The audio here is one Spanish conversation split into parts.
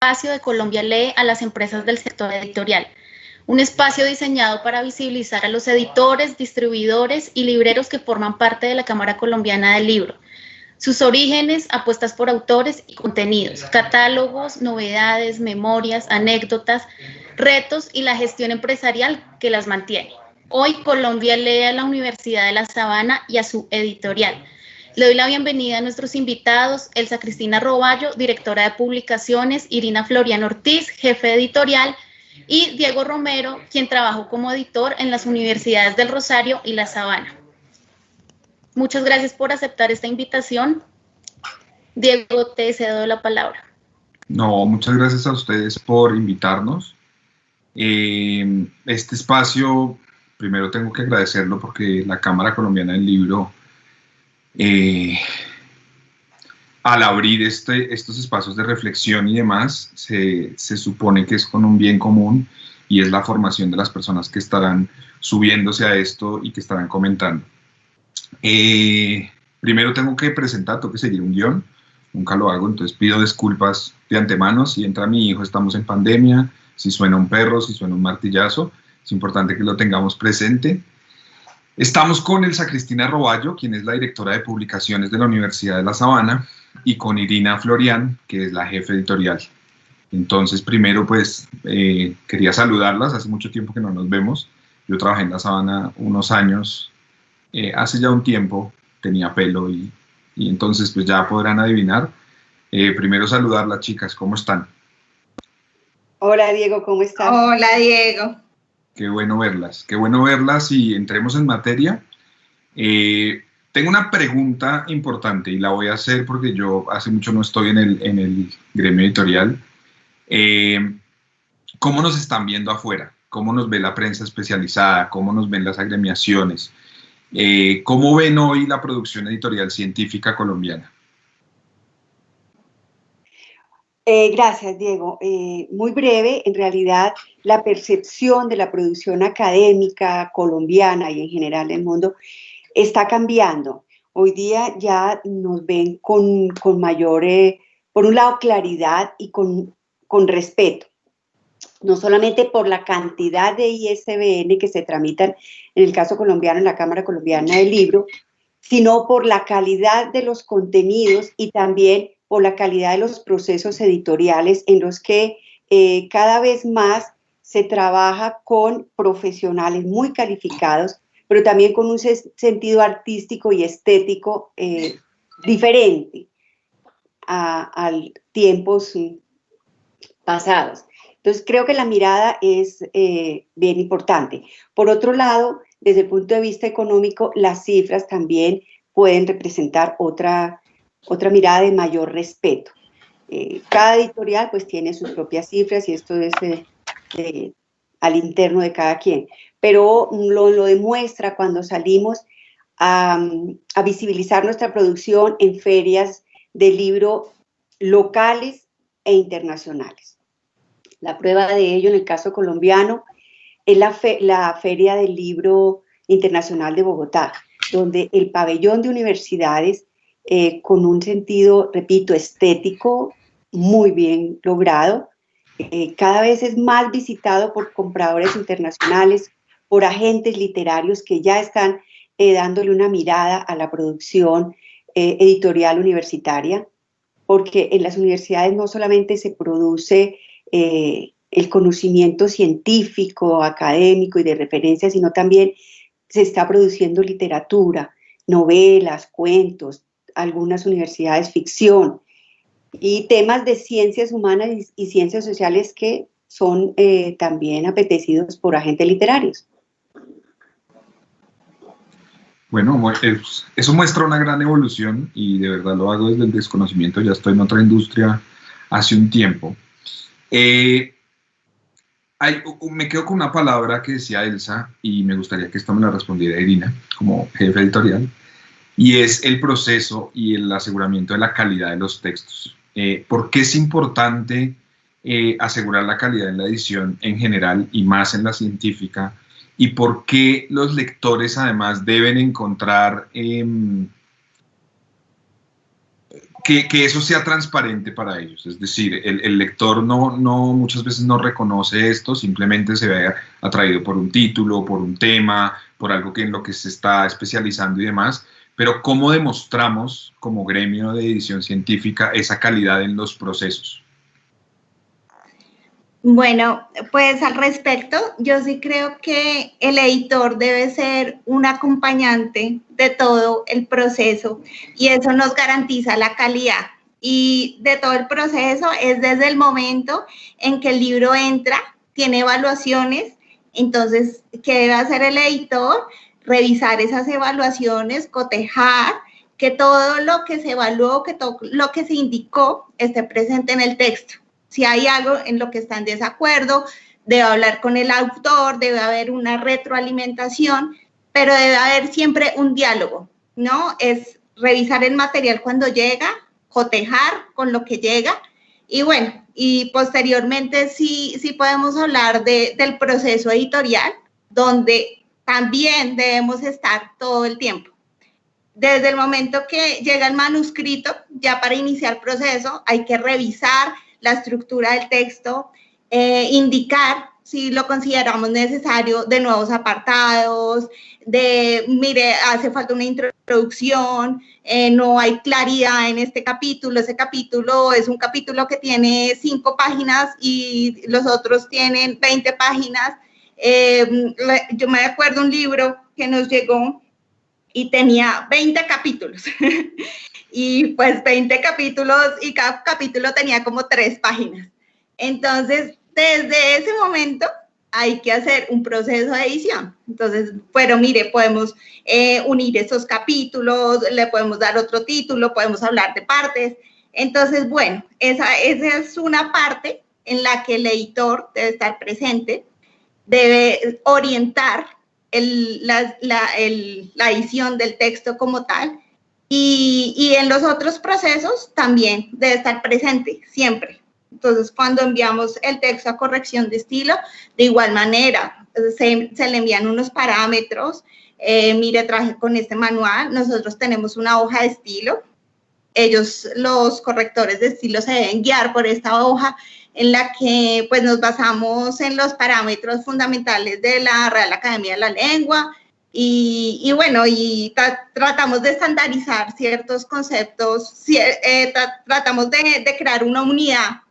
espacio de Colombia Lee a las empresas del sector editorial. Un espacio diseñado para visibilizar a los editores, distribuidores y libreros que forman parte de la Cámara Colombiana del Libro. Sus orígenes, apuestas por autores y contenidos, catálogos, novedades, memorias, anécdotas, retos y la gestión empresarial que las mantiene. Hoy Colombia Lee a la Universidad de La Sabana y a su editorial. Le doy la bienvenida a nuestros invitados, Elsa Cristina Roballo, directora de publicaciones, Irina Florian Ortiz, jefe editorial, y Diego Romero, quien trabajó como editor en las universidades del Rosario y La Sabana. Muchas gracias por aceptar esta invitación. Diego, te cedo la palabra. No, muchas gracias a ustedes por invitarnos. Este espacio, primero tengo que agradecerlo porque la Cámara Colombiana del Libro, al abrir estos espacios de reflexión y demás, se supone que es con un bien común y es la formación de las personas que estarán subiéndose a esto y que estarán comentando. Primero tengo que seguir un guión, nunca lo hago, entonces pido disculpas de antemano. Si entra mi hijo, estamos en pandemia, si suena un perro, si suena un martillazo, es importante que lo tengamos presente. Estamos con Elsa Cristina Roballo, quien es la directora de publicaciones de la Universidad de La Sabana, y con Irina Florian, que es la jefe editorial. Entonces, primero, pues, quería saludarlas, hace mucho tiempo que no nos vemos. Yo trabajé en La Sabana unos años, hace ya un tiempo, tenía pelo y entonces, pues, ya podrán adivinar. Primero saludarlas, chicas, ¿cómo están? Hola, Diego, ¿cómo estás? Hola, Diego. Qué bueno verlas y entremos en materia. Tengo una pregunta importante y la voy a hacer porque yo hace mucho no estoy en el gremio editorial. ¿Cómo nos están viendo afuera? ¿Cómo nos ve la prensa especializada? ¿Cómo nos ven las agremiaciones? ¿Cómo ven hoy la producción editorial científica colombiana? Gracias, Diego. Muy breve, en realidad la percepción de la producción académica colombiana y en general del mundo está cambiando. Hoy día ya nos ven con mayor, por un lado, claridad y con respeto. No solamente por la cantidad de ISBN que se tramitan, en el caso colombiano, en la Cámara Colombiana del Libro, sino por la calidad de los contenidos y también por la calidad de los procesos editoriales en los que cada vez más se trabaja con profesionales muy calificados, pero también con un sentido artístico y estético diferente a tiempos pasados. Entonces, creo que la mirada es bien importante. Por otro lado, desde el punto de vista económico, las cifras también pueden representar otra mirada de mayor respeto. Cada editorial pues tiene sus propias cifras y esto es al interno de cada quien, pero lo demuestra cuando salimos a visibilizar nuestra producción en ferias de libro locales e internacionales. La prueba de ello en el caso colombiano es la Feria del Libro Internacional de Bogotá, donde el pabellón de universidades, con un sentido, repito, estético muy bien logrado, cada vez es más visitado por compradores internacionales, por agentes literarios que ya están dándole una mirada a la producción editorial universitaria, porque en las universidades no solamente se produce el conocimiento científico, académico y de referencia, sino también se está produciendo literatura, novelas, cuentos, algunas universidades ficción y temas de ciencias humanas y ciencias sociales que son también apetecidos por agentes literarios. Bueno, eso muestra una gran evolución y de verdad lo hago desde el desconocimiento, ya estoy en otra industria hace un tiempo. Me quedo con una palabra que decía Elsa y me gustaría que esta me la respondiera Irina como jefe editorial, y es el proceso y el aseguramiento de la calidad de los textos. ¿Por qué es importante asegurar la calidad en la edición en general y más en la científica? ¿Y por qué los lectores además deben encontrar que eso sea transparente para ellos. Es decir, el lector muchas veces no reconoce esto, simplemente se ve atraído por un título, por un tema, por algo en lo que se está especializando y demás. Pero ¿cómo demostramos como gremio de edición científica esa calidad en los procesos? Bueno, pues al respecto, yo sí creo que el editor debe ser un acompañante de todo el proceso y eso nos garantiza la calidad. Y de todo el proceso es desde el momento en que el libro entra, tiene evaluaciones, entonces, ¿qué debe hacer el editor? Revisar esas evaluaciones, cotejar, que todo lo que se evaluó, que todo lo que se indicó esté presente en el texto. Si hay algo en lo que está en desacuerdo, debe hablar con el autor, debe haber una retroalimentación, pero debe haber siempre un diálogo, ¿no? Es revisar el material cuando llega, cotejar con lo que llega, y bueno, y posteriormente sí podemos hablar del proceso editorial, donde también debemos estar todo el tiempo. Desde el momento que llega el manuscrito, ya para iniciar proceso, hay que revisar la estructura del texto, indicar si lo consideramos necesario de nuevos apartados, mire, hace falta una introducción, no hay claridad en este capítulo, ese capítulo es un capítulo que tiene 5 páginas y los otros tienen 20 páginas. Yo me acuerdo un libro que nos llegó y tenía 20 capítulos. Y pues 20 capítulos y cada capítulo tenía como 3 páginas. Entonces, desde ese momento hay que hacer un proceso de edición. Entonces, pero mire, podemos unir esos capítulos, le podemos dar otro título, podemos hablar de partes. Entonces, bueno, esa es una parte en la que el editor debe estar presente, debe orientar la edición del texto como tal. Y en los otros procesos también debe estar presente, siempre. Entonces, cuando enviamos el texto a corrección de estilo, de igual manera, se le envían unos parámetros. Mire, traje con este manual, nosotros tenemos una hoja de estilo. Ellos, los correctores de estilo, se deben guiar por esta hoja en la que pues, nos basamos en los parámetros fundamentales de la Real Academia de la Lengua. Y bueno, tratamos de estandarizar ciertos conceptos, tratamos de crear una unidad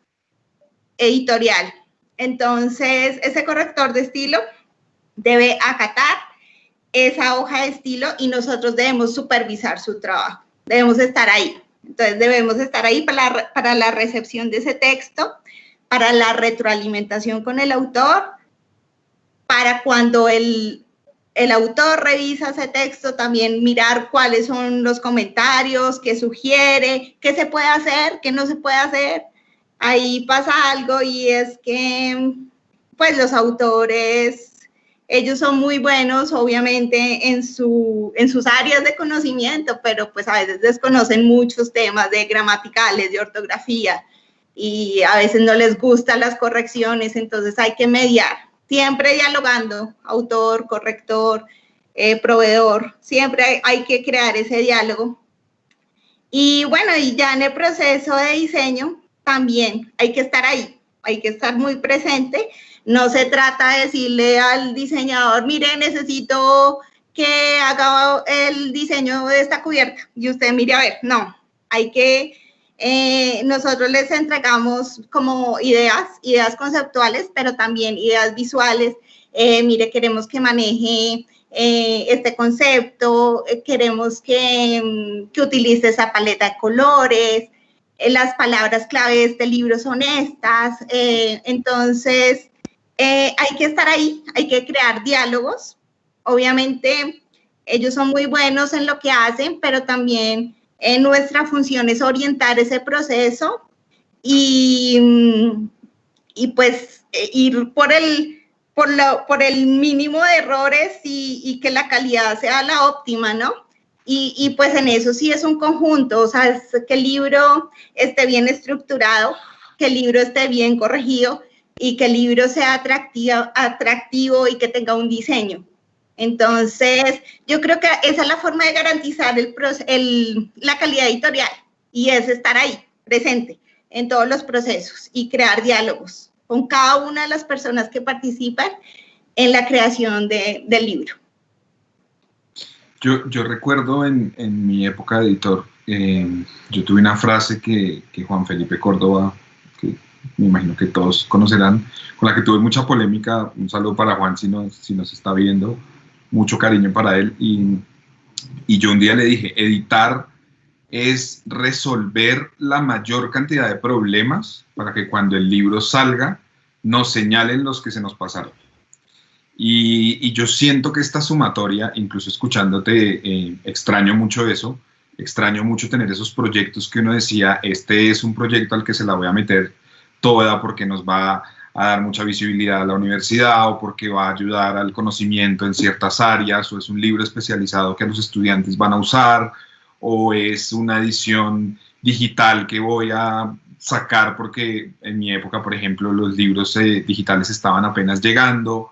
editorial. Entonces, ese corrector de estilo debe acatar esa hoja de estilo y nosotros debemos supervisar su trabajo, debemos estar ahí. Entonces, debemos estar ahí para la recepción de ese texto, para la retroalimentación con el autor, para cuando el autor revisa ese texto, también mirar cuáles son los comentarios, qué sugiere, qué se puede hacer, qué no se puede hacer. Ahí pasa algo y es que, pues, los autores, ellos son muy buenos, obviamente, en sus áreas de conocimiento, pero pues a veces desconocen muchos temas de gramaticales, de ortografía, y a veces no les gustan las correcciones, entonces hay que mediar. Siempre dialogando, autor, corrector, proveedor, siempre hay que crear ese diálogo. Y bueno, y ya en el proceso de diseño también hay que estar ahí, hay que estar muy presente. No se trata de decirle al diseñador, mire, necesito que haga el diseño de esta cubierta y usted mire a ver, no, hay que... nosotros les entregamos como ideas conceptuales, pero también ideas visuales. Mire, queremos que maneje este concepto, queremos que utilice esa paleta de colores, las palabras clave de este libro son estas. Entonces, hay que estar ahí, hay que crear diálogos. Obviamente, ellos son muy buenos en lo que hacen, pero también... nuestra función es orientar ese proceso y pues ir por el mínimo de errores y que la calidad sea la óptima, ¿no? Y pues en eso sí es un conjunto, o sea, es que el libro esté bien estructurado, que el libro esté bien corregido y que el libro sea atractivo y que tenga un diseño. Entonces, yo creo que esa es la forma de garantizar la calidad editorial, y es estar ahí, presente, en todos los procesos y crear diálogos con cada una de las personas que participan en la creación del libro. Yo recuerdo en mi época de editor, yo tuve una frase que Juan Felipe Córdoba, que me imagino que todos conocerán, con la que tuve mucha polémica. Un saludo para Juan si nos está viendo, mucho cariño para él. Y yo un día le dije, editar es resolver la mayor cantidad de problemas para que cuando el libro salga nos señalen los que se nos pasaron. Y yo siento que esta sumatoria, incluso escuchándote, extraño mucho eso, extraño mucho tener esos proyectos que uno decía, este es un proyecto al que se la voy a meter toda porque nos va a dar mucha visibilidad a la universidad o porque va a ayudar al conocimiento en ciertas áreas, o es un libro especializado que los estudiantes van a usar, o es una edición digital que voy a sacar porque en mi época, por ejemplo, los libros digitales estaban apenas llegando.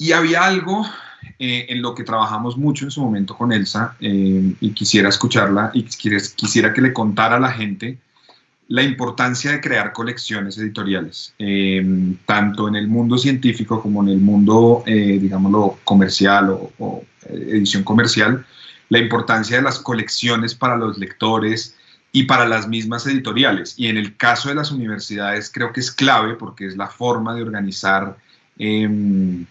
Y había algo en lo que trabajamos mucho en su momento con Elsa, y quisiera escucharla y quisiera que le contara a la gente la importancia de crear colecciones editoriales, tanto en el mundo científico como en el mundo, digámoslo, comercial o edición comercial, la importancia de las colecciones para los lectores y para las mismas editoriales. Y en el caso de las universidades creo que es clave porque es la forma de organizar,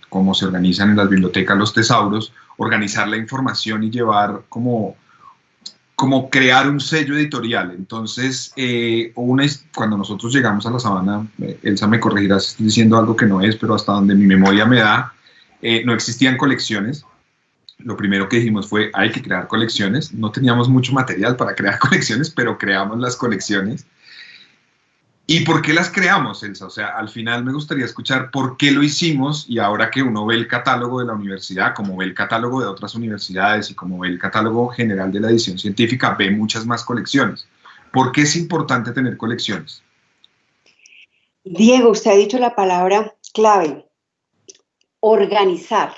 como se organizan en las bibliotecas los tesauros, organizar la información y llevar como crear un sello editorial. Entonces, cuando nosotros llegamos a la Sabana, Elsa me corregirá si estoy diciendo algo que no es, pero hasta donde mi memoria me da, no existían colecciones. Lo primero que dijimos fue, hay que crear colecciones. No teníamos mucho material para crear colecciones, pero creamos las colecciones. ¿Y por qué las creamos, Elsa? O sea, al final me gustaría escuchar por qué lo hicimos, y ahora que uno ve el catálogo de la universidad, como ve el catálogo de otras universidades y como ve el catálogo general de la edición científica, ve muchas más colecciones. ¿Por qué es importante tener colecciones? Diego, usted ha dicho la palabra clave, organizar.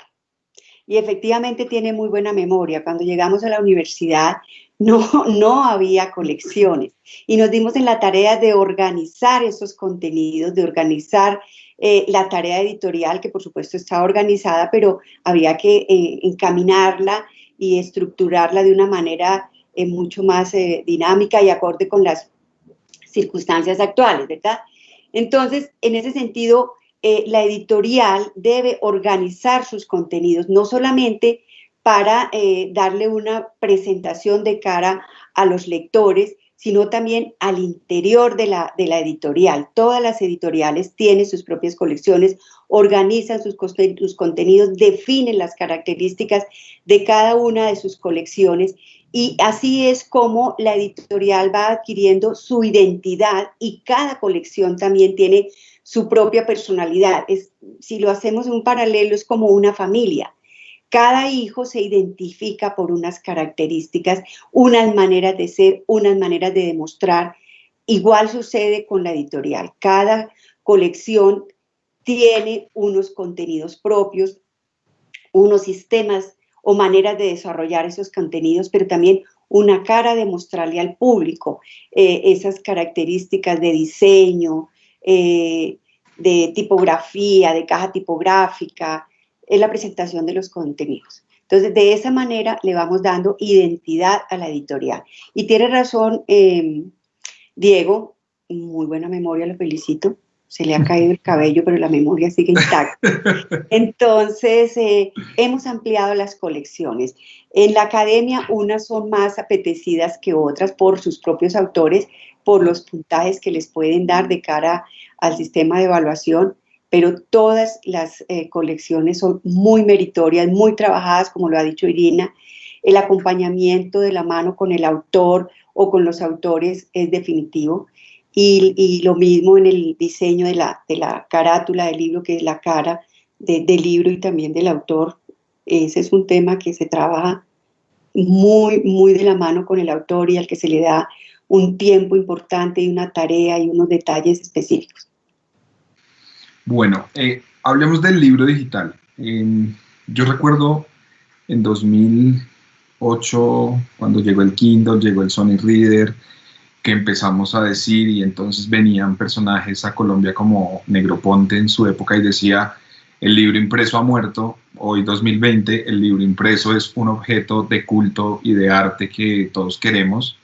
Y efectivamente tiene muy buena memoria. Cuando llegamos a la universidad no había colecciones y nos dimos en la tarea de organizar esos contenidos, de organizar la tarea editorial, que por supuesto está organizada, pero había que encaminarla y estructurarla de una manera mucho más dinámica y acorde con las circunstancias actuales, ¿verdad? Entonces, en ese sentido, la editorial debe organizar sus contenidos, no solamente para darle una presentación de cara a los lectores, sino también al interior de la editorial. Todas las editoriales tienen sus propias colecciones, organizan sus contenidos, definen las características de cada una de sus colecciones, y así es como la editorial va adquiriendo su identidad, y cada colección también tiene su propia personalidad. Si lo hacemos en un paralelo, es como una familia. Cada hijo se identifica por unas características, unas maneras de ser, unas maneras de demostrar. Igual sucede con la editorial. Cada colección tiene unos contenidos propios, unos sistemas o maneras de desarrollar esos contenidos, pero también una cara de mostrarle al público esas características de diseño, de tipografía, de caja tipográfica, es la presentación de los contenidos. Entonces, de esa manera le vamos dando identidad a la editorial. Y tiene razón, Diego, muy buena memoria, lo felicito. Se le ha caído el cabello, pero la memoria sigue intacta. Entonces, hemos ampliado las colecciones. En la academia, unas son más apetecidas que otras por sus propios autores, por los puntajes que les pueden dar de cara al sistema de evaluación, pero todas las colecciones son muy meritorias, muy trabajadas, como lo ha dicho Irina. El acompañamiento de la mano con el autor o con los autores es definitivo. Y lo mismo en el diseño de la carátula del libro, que es la cara del libro y también del autor. Ese es un tema que se trabaja muy, muy de la mano con el autor y al que se le da un tiempo importante y una tarea y unos detalles específicos. Bueno, hablemos del libro digital. Yo recuerdo en 2000, 2008, cuando llegó el Kindle, llegó el Sony Reader, que empezamos a decir, y entonces venían personajes a Colombia como Negroponte en su época y decía, el libro impreso ha muerto. Hoy 2020 el libro impreso es un objeto de culto y de arte que todos queremos,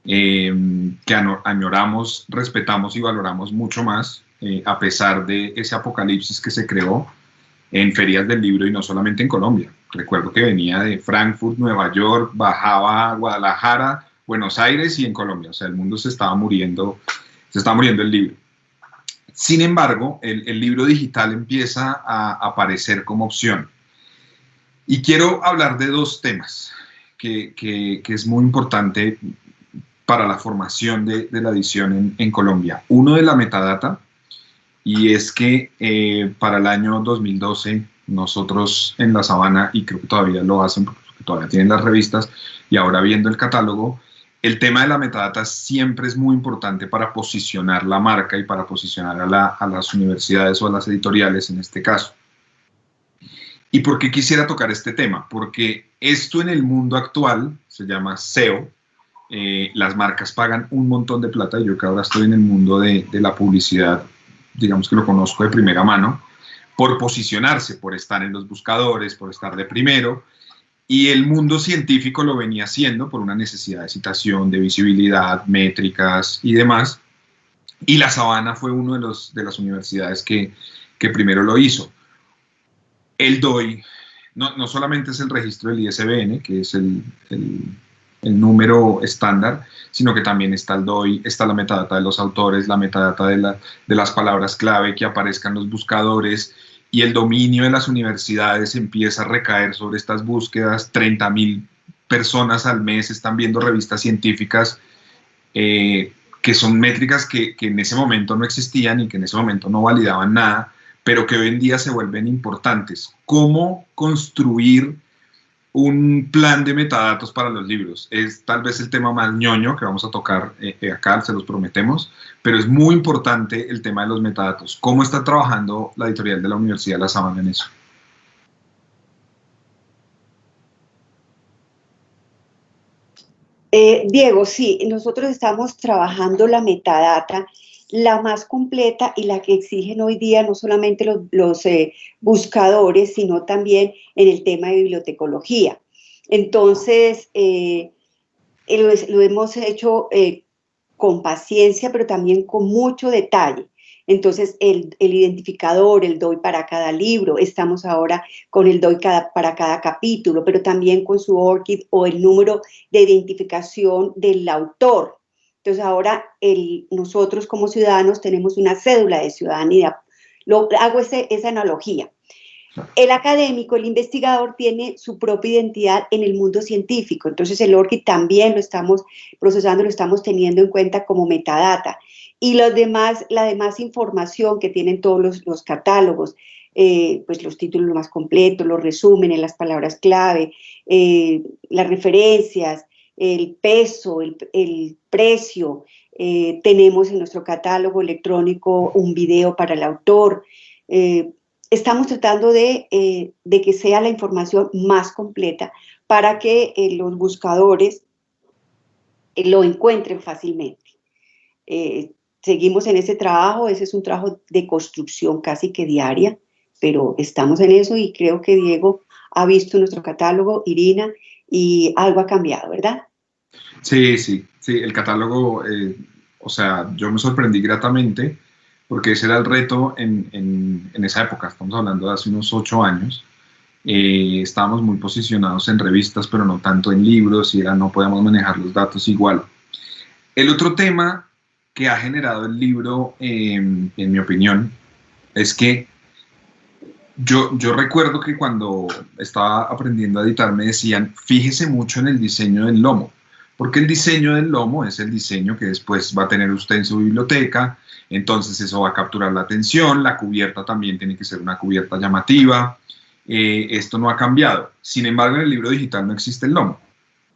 que añoramos, respetamos y valoramos mucho más, a pesar de ese apocalipsis que se creó en ferias del libro y no solamente en Colombia. Recuerdo que venía de Frankfurt, Nueva York, bajaba a Guadalajara, Buenos Aires y en Colombia. O sea, el mundo se estaba muriendo el libro. Sin embargo, el libro digital empieza a aparecer como opción. Y quiero hablar de dos temas que es muy importante para la formación de la edición en Colombia. Uno de la metadata, y es que para el año 2012 nosotros en La Sabana, y creo que todavía lo hacen porque todavía tienen las revistas, y ahora viendo el catálogo, el tema de la metadata siempre es muy importante para posicionar la marca y para posicionar a las universidades o a las editoriales en este caso. ¿Y por qué quisiera tocar este tema? Porque esto en el mundo actual se llama SEO. Las marcas pagan un montón de plata. Yo que ahora estoy en el mundo de la publicidad, digamos que lo conozco de primera mano, por posicionarse, por estar en los buscadores, por estar de primero. Y el mundo científico lo venía haciendo por una necesidad de citación, de visibilidad, métricas y demás. Y La Sabana fue uno de las universidades que primero lo hizo. El DOI no solamente es el registro del ISBN, que es el número estándar, sino que también está el DOI, está la metadata de los autores, la metadata de las palabras clave que aparezcan en los buscadores, y el dominio de las universidades empieza a recaer sobre estas búsquedas. 30.000 personas al mes están viendo revistas científicas, que son métricas que en ese momento no existían y que en ese momento no validaban nada, pero que hoy en día se vuelven importantes. ¿Cómo construir un plan de metadatos para los libros? Es tal vez el tema más ñoño que vamos a tocar acá, se los prometemos, pero es muy importante el tema de los metadatos. ¿Cómo está trabajando la editorial de la Universidad de La Sabana en eso? Diego, sí, nosotros estamos trabajando la metadata, la más completa y la que exigen hoy día no solamente los buscadores, sino también en el tema de bibliotecología. Entonces, lo hemos hecho con paciencia, pero también con mucho detalle. Entonces, el identificador, el DOI para cada libro, estamos ahora con el DOI para cada capítulo, pero también con su ORCID o el número de identificación del autor. Entonces, ahora nosotros como ciudadanos tenemos una cédula de ciudadanía. Hago esa analogía. El académico, el investigador, tiene su propia identidad en el mundo científico. Entonces, el ORCID también lo estamos procesando, lo estamos teniendo en cuenta como metadata. Y la demás información que tienen todos los catálogos, pues los títulos más completos, los resúmenes, las palabras clave, las referencias, el peso, el precio. Tenemos en nuestro catálogo electrónico un video para el autor. Estamos tratando de que sea la información más completa para que los buscadores lo encuentren fácilmente. Seguimos en ese trabajo. Ese es un trabajo de construcción casi que diaria, pero estamos en eso y creo que Diego ha visto nuestro catálogo, Irina, y algo ha cambiado, ¿verdad? Sí, el catálogo, o sea, yo me sorprendí gratamente porque ese era el reto en esa época. Estamos hablando de hace unos 8 años. Estábamos muy posicionados en revistas, pero no tanto en libros, y no podíamos manejar los datos igual. El otro tema que ha generado el libro, en mi opinión, es que yo recuerdo que cuando estaba aprendiendo a editar me decían, fíjese mucho en el diseño del lomo, porque el diseño del lomo es el diseño que después va a tener usted en su biblioteca. Entonces eso va a capturar la atención. La cubierta también tiene que ser una cubierta llamativa. Esto no ha cambiado. Sin embargo, en el libro digital no existe el lomo.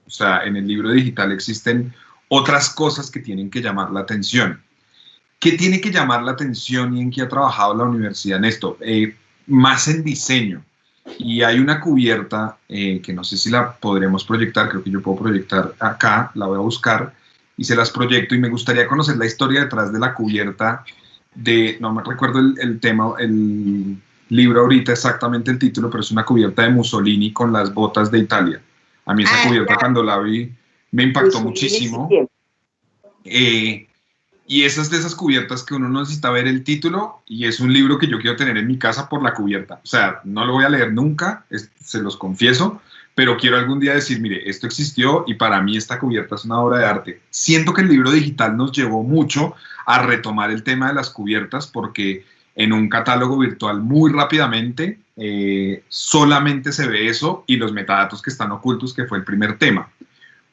O sea, en el libro digital existen otras cosas que tienen que llamar la atención. ¿Qué tiene que llamar la atención y en qué ha trabajado la universidad en esto? Más en diseño. y hay una cubierta que no sé si la podremos proyectar, creo que yo puedo proyectar acá, la voy a buscar y se las proyecto, y me gustaría conocer la historia detrás de la cubierta de, no me recuerdo el tema, el libro ahorita exactamente el título, pero es una cubierta de Mussolini con las botas de Italia. A mí esa cubierta, claro. cuando la vi me impactó Mussolini muchísimo. existiendo. Y esas de esas cubiertas que uno no necesita ver el título, y es un libro que yo quiero tener en mi casa por la cubierta. O sea, no lo voy a leer nunca, se los confieso, pero quiero algún día decir, mire, esto existió y para mí esta cubierta es una obra de arte. Siento que el libro digital nos llevó mucho a retomar el tema de las cubiertas, porque en un catálogo virtual muy rápidamente solamente se ve eso y los metadatos que están ocultos, que fue el primer tema.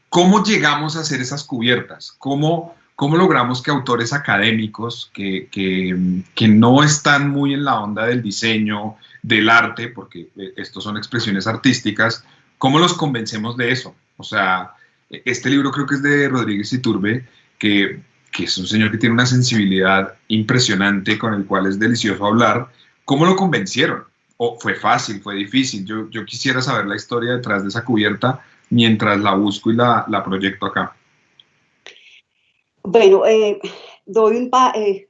¿Cómo llegamos a hacer esas cubiertas? ¿Cómo logramos que autores académicos que no están muy en la onda del diseño, del arte, porque estos son expresiones artísticas, cómo los convencemos de eso? O sea, este libro creo que es de Rodríguez Iturbe, que es un señor que tiene una sensibilidad impresionante, con el cual es delicioso hablar. ¿Cómo lo convencieron? ¿O fue fácil, fue difícil? Yo quisiera saber la historia detrás de esa cubierta mientras la busco y la proyecto acá. Bueno, doy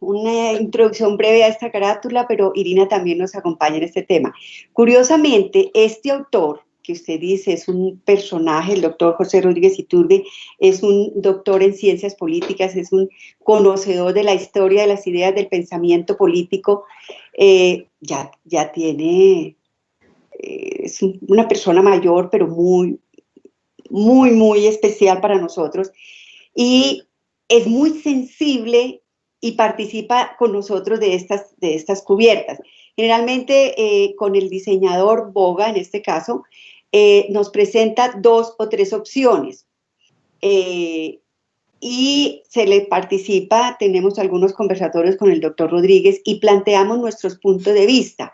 una introducción breve a esta carátula, pero Irina también nos acompaña en este tema. Curiosamente, este autor que usted dice es un personaje, el doctor José Rodríguez Iturbe, es un doctor en ciencias políticas, es un conocedor de la historia de las ideas del pensamiento político, ya tiene, es una persona mayor, pero muy, muy, muy especial para nosotros, y es muy sensible y participa con nosotros de estas cubiertas. Generalmente con el diseñador Boga, en este caso, nos presenta 2 o 3 opciones y se le participa, tenemos algunos conversatorios con el doctor Rodríguez y planteamos nuestros puntos de vista.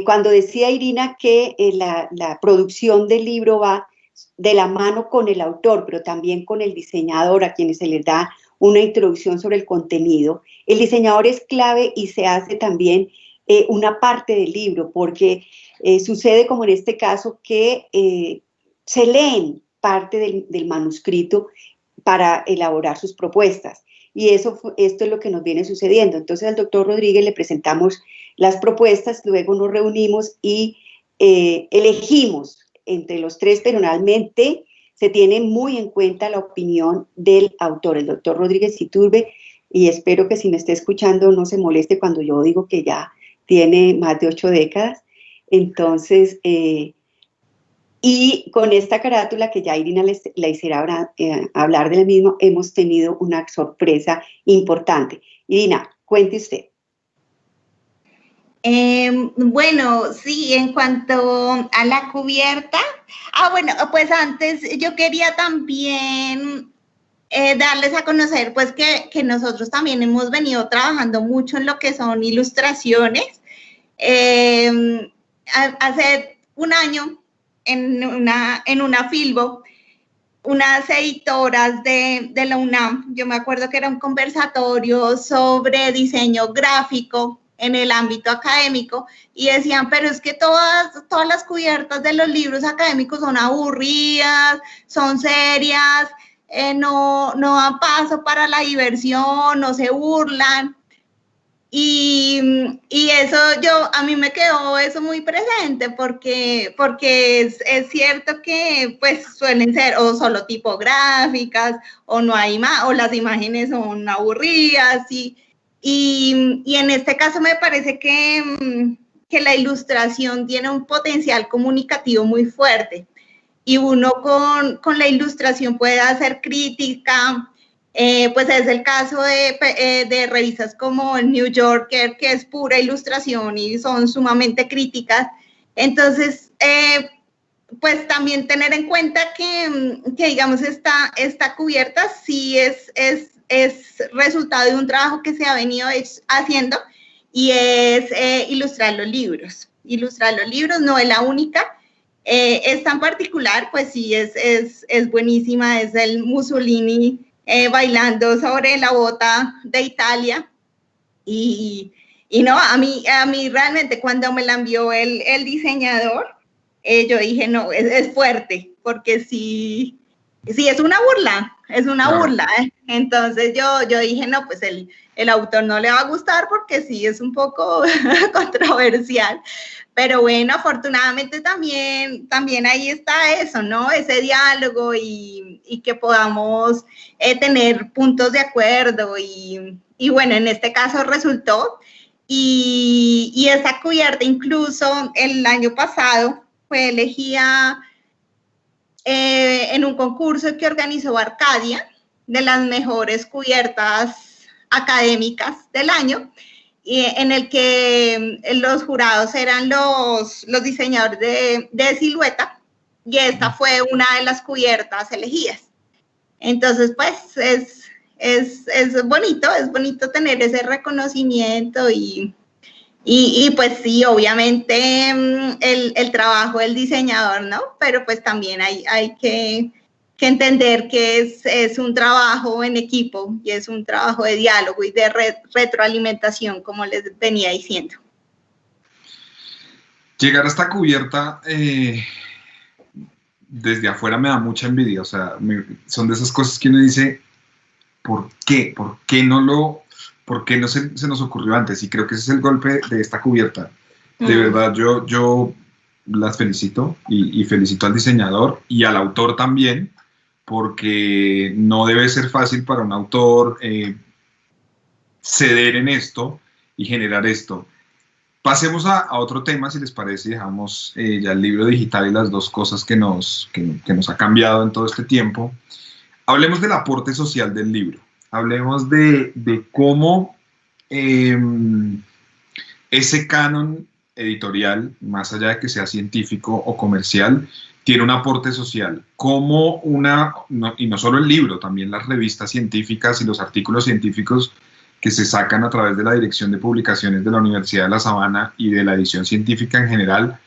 Cuando decía Irina que la producción del libro va de la mano con el autor, pero también con el diseñador, a quienes se les da una introducción sobre el contenido. El diseñador es clave y se hace también una parte del libro, porque sucede como en este caso que se leen parte del manuscrito para elaborar sus propuestas. Y esto es lo que nos viene sucediendo. Entonces al doctor Rodríguez le presentamos las propuestas, luego nos reunimos y elegimos entre los 3, pero realmente se tiene muy en cuenta la opinión del autor, el doctor Rodríguez Iturbe, y espero que si me esté escuchando no se moleste cuando yo digo que ya tiene más de 8 décadas. Entonces, y con esta carátula que ya Irina la hiciera hablar de la misma, hemos tenido una sorpresa importante. Irina, cuente usted. Bueno, sí, en cuanto a la cubierta, bueno, pues antes yo quería también darles a conocer pues que nosotros también hemos venido trabajando mucho en lo que son ilustraciones. Hace un año en una Filbo, unas editoras de la UNAM, yo me acuerdo que era un conversatorio sobre diseño gráfico en el ámbito académico, y decían, pero es que todas las cubiertas de los libros académicos son aburridas, son serias, no dan paso para la diversión, no se burlan. Y eso a mí me quedó eso muy presente porque es cierto que pues suelen ser o solo tipográficas o no hay o las imágenes son aburridas y en este caso me parece que la ilustración tiene un potencial comunicativo muy fuerte y uno con la ilustración puede hacer crítica. Pues es el caso de revistas como el New Yorker, que es pura ilustración y son sumamente críticas. Entonces, pues también tener en cuenta que digamos, esta cubierta sí es resultado de un trabajo que se ha venido haciendo y es ilustrar los libros. Ilustrar los libros no es la única. Esta en particular, pues sí, es buenísima, es el Mussolini bailando sobre la bota de Italia y Y no, a mí realmente cuando me la envió el diseñador, yo dije, no, es fuerte, porque sí, es una burla, Claro. Entonces yo dije, no, pues el autor no le va a gustar porque sí es un poco controversial. Pero bueno, afortunadamente también ahí está eso, ¿no? Ese diálogo y que podamos tener puntos de acuerdo y bueno, en este caso resultó. Y esa cubierta incluso el año pasado fue elegida en un concurso que organizó Arcadia, de las mejores cubiertas académicas del año, en el que los jurados eran los diseñadores de silueta, y esta fue una de las cubiertas elegidas. Entonces, pues, es bonito tener ese reconocimiento y pues sí, obviamente el trabajo del diseñador, ¿no? Pero pues también hay que entender que es un trabajo en equipo y es un trabajo de diálogo y de retroalimentación, como les venía diciendo. Llegar a esta cubierta desde afuera me da mucha envidia, o sea, son de esas cosas que uno dice, ¿por qué? ¿Por qué no se nos ocurrió antes? Y creo que ese es el golpe de esta cubierta. De verdad, yo las felicito y felicito al diseñador y al autor también, porque no debe ser fácil para un autor ceder en esto y generar esto. Pasemos a otro tema, si les parece, dejamos ya el libro digital y las dos cosas que nos ha cambiado en todo este tiempo. Hablemos del aporte social del libro. Hablemos de cómo ese canon editorial, más allá de que sea científico o comercial, tiene un aporte social. Cómo y no solo el libro, también las revistas científicas y los artículos científicos que se sacan a través de la Dirección de Publicaciones de la Universidad de La Sabana y de la edición científica en general,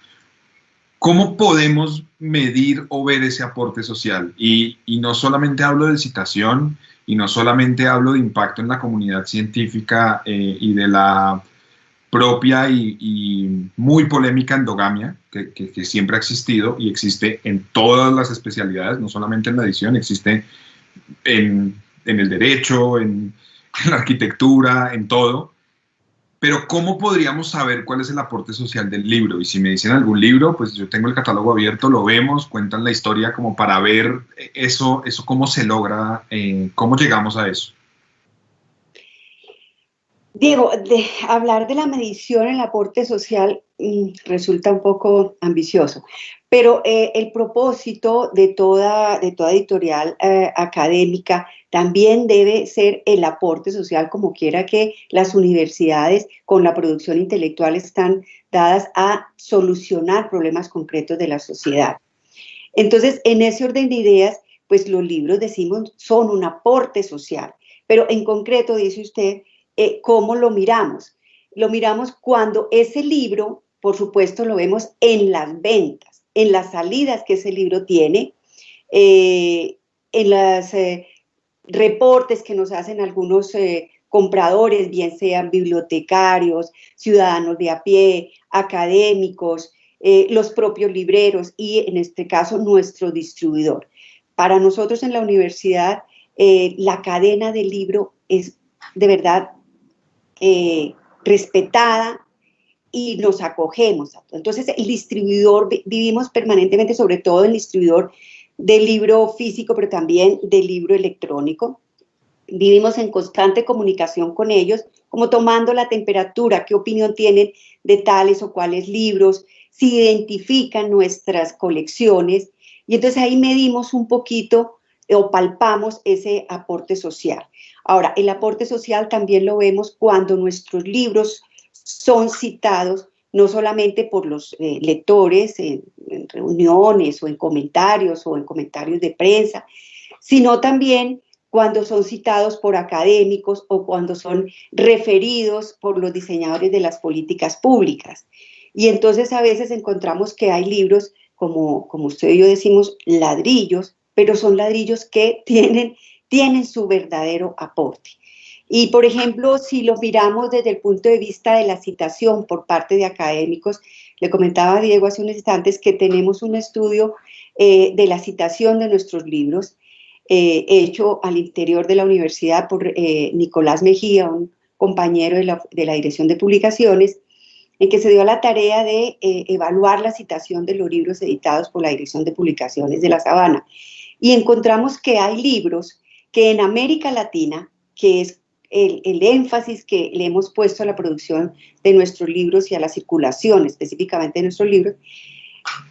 ¿cómo podemos medir o ver ese aporte social? Y no solamente hablo de citación, y no solamente hablo de impacto en la comunidad científica y de la propia y muy polémica endogamia que siempre ha existido y existe en todas las especialidades, no solamente en la edición, existe en el derecho, en la arquitectura, en todo. Pero ¿cómo podríamos saber cuál es el aporte social del libro? Y si me dicen algún libro, pues yo tengo el catálogo abierto, lo vemos, cuentan la historia como para ver eso cómo se logra, cómo llegamos a eso. Diego, hablar de la medición en el aporte social resulta un poco ambicioso, pero el propósito de toda editorial académica también debe ser el aporte social, como quiera que las universidades con la producción intelectual están dadas a solucionar problemas concretos de la sociedad. Entonces, en ese orden de ideas, pues los libros, decimos, son un aporte social, pero en concreto, dice usted, ¿cómo lo miramos? Lo miramos cuando ese libro, por supuesto, lo vemos en las ventas, en las salidas que ese libro tiene, en los reportes que nos hacen algunos compradores, bien sean bibliotecarios, ciudadanos de a pie, académicos, los propios libreros y, en este caso, nuestro distribuidor. Para nosotros en la universidad, la cadena del libro es de verdad respetada y nos acogemos. Entonces, el distribuidor, vivimos permanentemente, sobre todo el distribuidor del libro físico, pero también del libro electrónico. Vivimos en constante comunicación con ellos, como tomando la temperatura, qué opinión tienen de tales o cuales libros, si identifican nuestras colecciones, y entonces ahí medimos un poquito o palpamos ese aporte social. Ahora, el aporte social también lo vemos cuando nuestros libros son citados no solamente por los lectores en reuniones o en comentarios de prensa, sino también cuando son citados por académicos o cuando son referidos por los diseñadores de las políticas públicas. Y entonces a veces encontramos que hay libros, como usted y yo decimos, ladrillos, pero son ladrillos que tienen su verdadero aporte. Y, por ejemplo, si lo miramos desde el punto de vista de la citación por parte de académicos, le comentaba a Diego hace unos instantes que tenemos un estudio de la citación de nuestros libros, hecho al interior de la universidad por Nicolás Mejía, un compañero de la Dirección de Publicaciones, en que se dio la tarea de evaluar la citación de los libros editados por la Dirección de Publicaciones de La Sabana. Y encontramos que hay libros que en América Latina, que es el énfasis que le hemos puesto a la producción de nuestros libros y a la circulación específicamente de nuestros libros,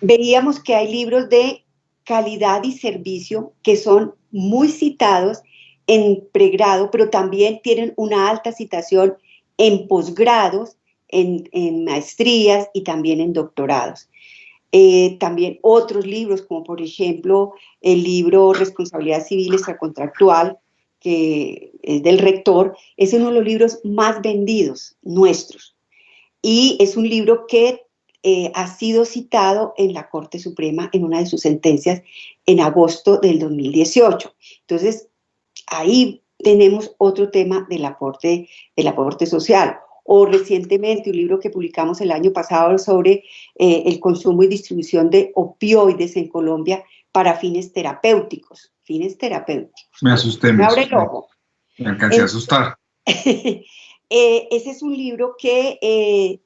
veíamos que hay libros de calidad y servicio que son muy citados en pregrado, pero también tienen una alta citación en posgrados, en maestrías y también en doctorados. También otros libros, como por ejemplo el libro Responsabilidad Civil Extracontractual, que es del rector, es uno de los libros más vendidos nuestros. Y es un libro que ha sido citado en la Corte Suprema en una de sus sentencias en agosto del 2018. Entonces, ahí tenemos otro tema del aporte social. O recientemente un libro que publicamos el año pasado sobre el consumo y distribución de opioides en Colombia para fines terapéuticos. Me asusté. Me abre el ojo. Me alcancé a asustar. Ese es un libro que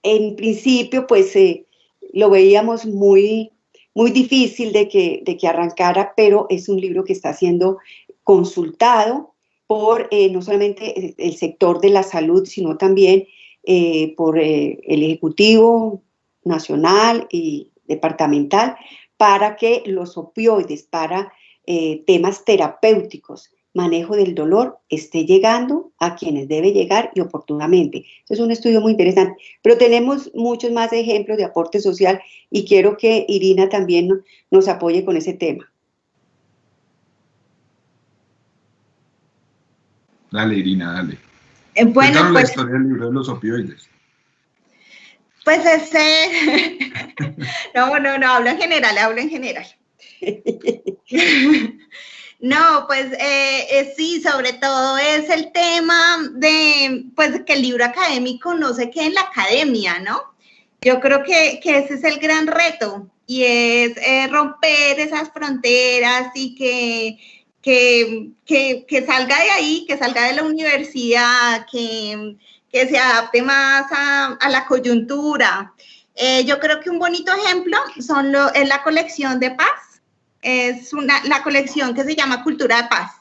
en principio pues lo veíamos muy difícil de que arrancara, pero es un libro que está siendo consultado por no solamente el sector de la salud, sino también por el Ejecutivo Nacional y departamental, para que los opioides para temas terapéuticos, manejo del dolor, esté llegando a quienes debe llegar y oportunamente. Es un estudio muy interesante, pero tenemos muchos más ejemplos de aporte social y quiero que Irina también nos apoye con ese tema. Dale, Irina, dale. Bueno, Cuéntanos pues, la historia del libro de los opioides. Pues no, hablo en general. No, pues sí, sobre todo es el tema de pues que el libro académico no se quede en la academia, ¿no? Yo creo que ese es el gran reto y es romper esas fronteras y que salga de ahí, que salga de la universidad, que se adapte más a la coyuntura. Yo creo que un bonito ejemplo es la colección de Paz. Es la colección que se llama Cultura de Paz.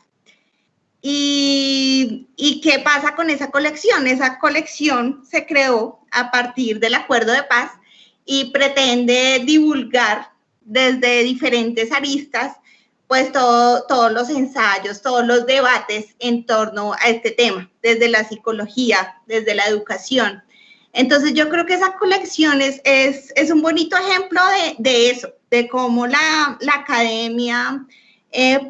¿Y qué pasa con esa colección? Esa colección se creó a partir del Acuerdo de Paz y pretende divulgar desde diferentes aristas pues todos los ensayos, todos los debates en torno a este tema, desde la psicología, desde la educación. Entonces yo creo que esa colección es un bonito ejemplo de eso, de cómo la academia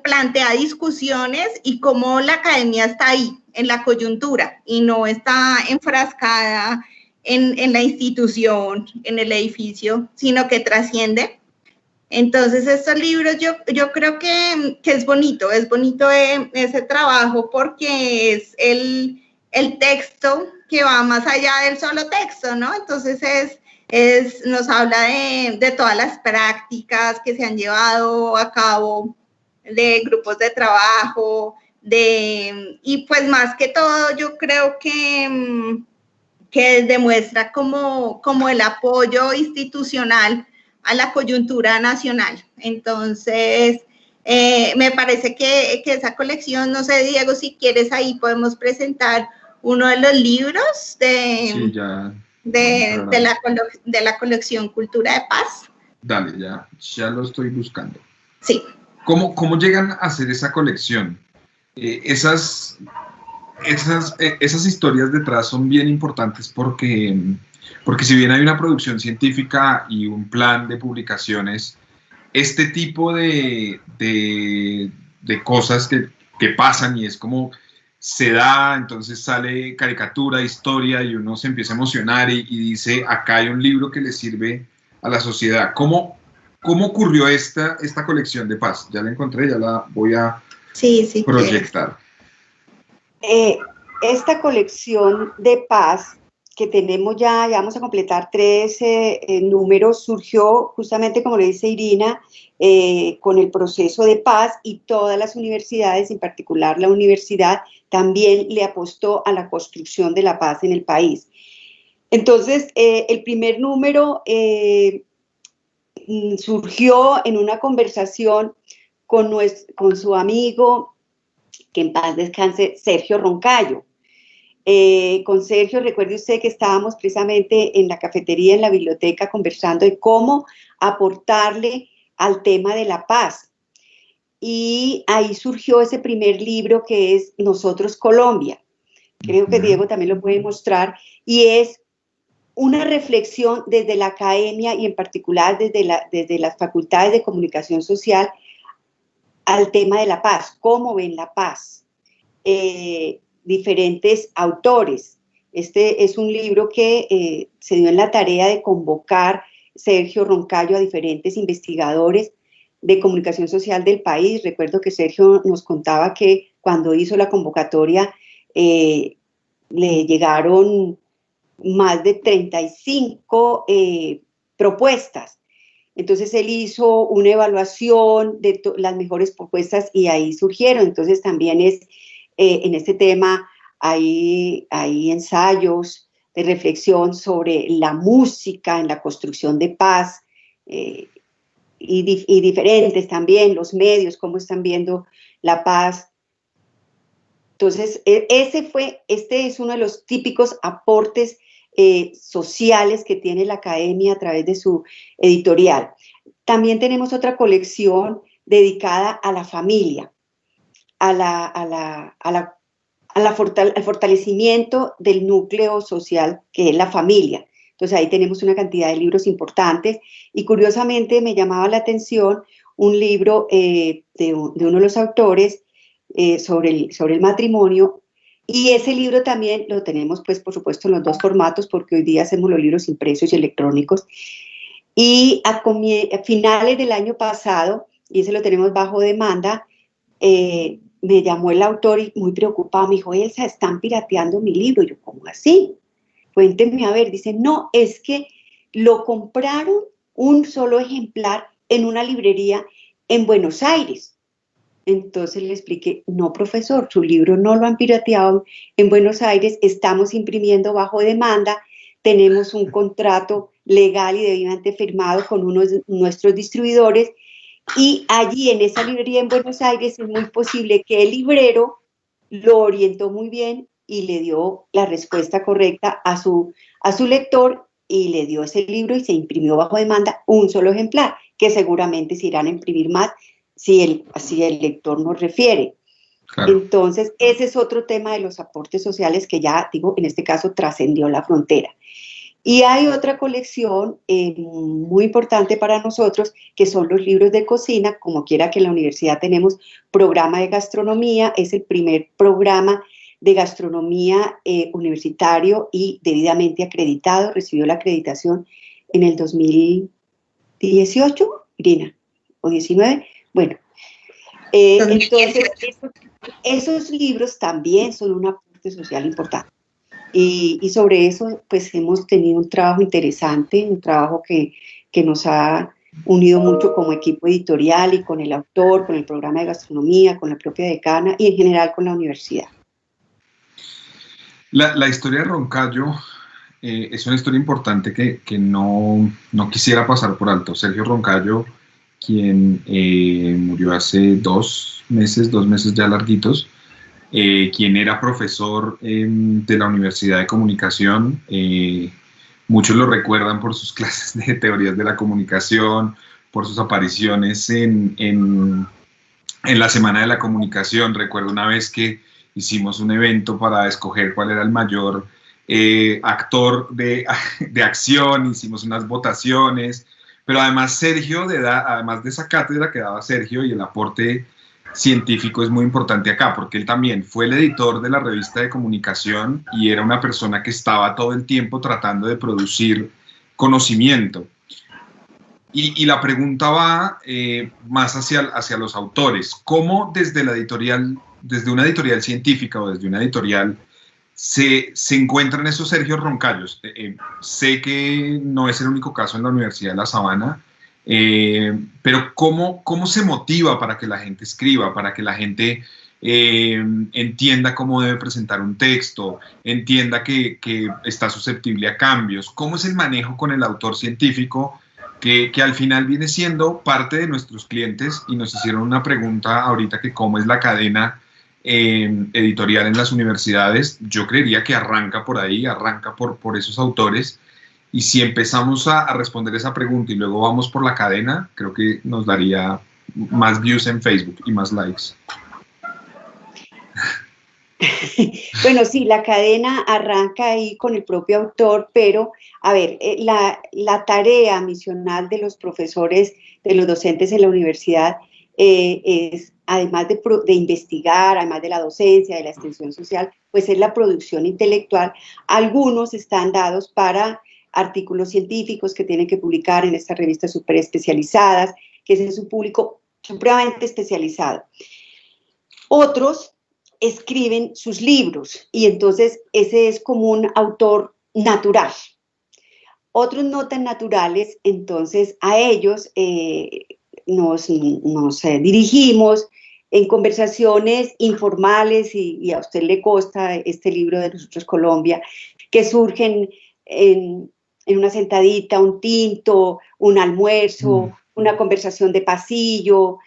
plantea discusiones y cómo la academia está ahí, en la coyuntura, y no está enfrascada en la institución, en el edificio, sino que trasciende. Entonces estos libros yo creo que es bonito ese trabajo porque es el texto que va más allá del solo texto, ¿no? Entonces nos habla de todas las prácticas que se han llevado a cabo, de grupos de trabajo, y pues más que todo yo creo que demuestra como el apoyo institucional a la coyuntura nacional. Entonces, me parece que esa colección, no sé, Diego, si quieres ahí podemos presentar uno de los libros de la colección Cultura de Paz. Dale, ya lo estoy buscando. Sí. ¿Cómo llegan a hacer esa colección? Esas historias detrás son bien importantes porque si bien hay una producción científica y un plan de publicaciones, este tipo de cosas que pasan y es como se da, entonces sale caricatura, historia y uno se empieza a emocionar y dice, acá hay un libro que le sirve a la sociedad. ¿Cómo ocurrió esta colección de Paz? Ya la encontré, ya la voy a proyectar. Esta colección de paz que tenemos ya vamos a completar 13 números, surgió justamente, como le dice Irina, con el proceso de paz, y todas las universidades, en particular la universidad, también le apostó a la construcción de la paz en el país. Entonces, el primer número surgió en una conversación con su amigo, que en paz descanse, Sergio Roncayo. Con Sergio, recuerde usted que estábamos precisamente en la cafetería, en la biblioteca, conversando de cómo aportarle al tema de la paz. Y ahí surgió ese primer libro, que es Nosotros Colombia. Creo que Diego también lo puede mostrar, y es una reflexión desde la academia y en particular desde las facultades de comunicación social al tema de la paz, cómo ven la paz. Diferentes autores. Este es un libro que se dio en la tarea de convocar Sergio Roncayo a diferentes investigadores de comunicación social del país. Recuerdo que Sergio nos contaba que cuando hizo la convocatoria le llegaron más de 35 propuestas. Entonces él hizo una evaluación de las mejores propuestas y ahí surgieron. Entonces también es en este tema hay ensayos de reflexión sobre la música en la construcción de paz, y diferentes también, los medios, cómo están viendo la paz. Entonces, este es uno de los típicos aportes sociales que tiene la academia a través de su editorial. También tenemos otra colección dedicada a la familia, al fortalecimiento del núcleo social que es la familia. Entonces ahí tenemos una cantidad de libros importantes, y curiosamente me llamaba la atención un libro de uno de los autores sobre el matrimonio, y ese libro también lo tenemos, pues, por supuesto, en los dos formatos, porque hoy día hacemos los libros impresos y electrónicos. Y a finales del año pasado, y ese lo tenemos bajo demanda, me llamó el autor y muy preocupado, me dijo: Elsa, están pirateando mi libro. Y yo: ¿cómo así? Cuéntenme a ver. Dice: no, es que lo compraron un solo ejemplar en una librería en Buenos Aires. Entonces le expliqué: no, profesor, su libro no lo han pirateado en Buenos Aires, estamos imprimiendo bajo demanda, tenemos un contrato legal y debidamente firmado con uno de nuestros distribuidores, y allí en esa librería en Buenos Aires es muy posible que el librero lo orientó muy bien y le dio la respuesta correcta a su lector, y le dio ese libro y se imprimió bajo demanda un solo ejemplar, que seguramente se irán a imprimir más si el lector nos refiere. Claro. Entonces, ese es otro tema de los aportes sociales que ya, digo, en este caso trascendió la frontera. Y hay otra colección muy importante para nosotros, que son los libros de cocina. Como quiera que en la universidad tenemos programa de gastronomía, es el primer programa de gastronomía universitario y debidamente acreditado, recibió la acreditación en el 2018, Irina, o 19, bueno. Entonces, esos libros también son un aporte social importante. Y sobre eso, pues, hemos tenido un trabajo interesante, un trabajo que nos ha unido mucho como equipo editorial, y con el autor, con el programa de gastronomía, con la propia decana y en general con la universidad. La historia de Roncayo es una historia importante que no quisiera pasar por alto. Sergio Roncayo, quien murió hace 2 meses ya larguitos, quien era profesor de la Universidad de Comunicación. Muchos lo recuerdan por sus clases de teorías de la comunicación, por sus apariciones en la Semana de la Comunicación. Recuerdo una vez que hicimos un evento para escoger cuál era el mayor actor de acción, hicimos unas votaciones, pero además Sergio, además de esa cátedra que daba Sergio, y el aporte científico es muy importante acá, porque él también fue el editor de la revista de comunicación y era una persona que estaba todo el tiempo tratando de producir conocimiento. Y la pregunta va más hacia los autores. ¿Cómo desde la editorial desde una editorial científica o desde una editorial se encuentran esos Sergio Roncallos. Sé que no es el único caso en la Universidad de La Sabana, pero ¿cómo se motiva para que la gente escriba, para que la gente entienda cómo debe presentar un texto, entienda que está susceptible a cambios? ¿Cómo es el manejo con el autor científico que al final viene siendo parte de nuestros clientes? Y nos hicieron una pregunta ahorita que cómo es la cadena editorial en las universidades. Yo creería que arranca por ahí, arranca por esos autores, y si empezamos a responder esa pregunta y luego vamos por la cadena, creo que nos daría más views en Facebook y más likes. Bueno, sí, la cadena arranca ahí con el propio autor, pero, a ver, la tarea misional de los profesores, de los docentes en la universidad, es, además de investigar, además de la docencia, de la extensión social, pues es la producción intelectual. Algunos están dados para artículos científicos que tienen que publicar en estas revistas súper especializadas, que ese es un público supremamente especializado. Otros escriben sus libros y entonces ese es como un autor natural. Otros no tan naturales, entonces a ellos nos dirigimos en conversaciones informales y a usted le consta este libro de Nosotros Colombia, que surgen en una sentadita, un tinto, un almuerzo, una conversación de pasillo,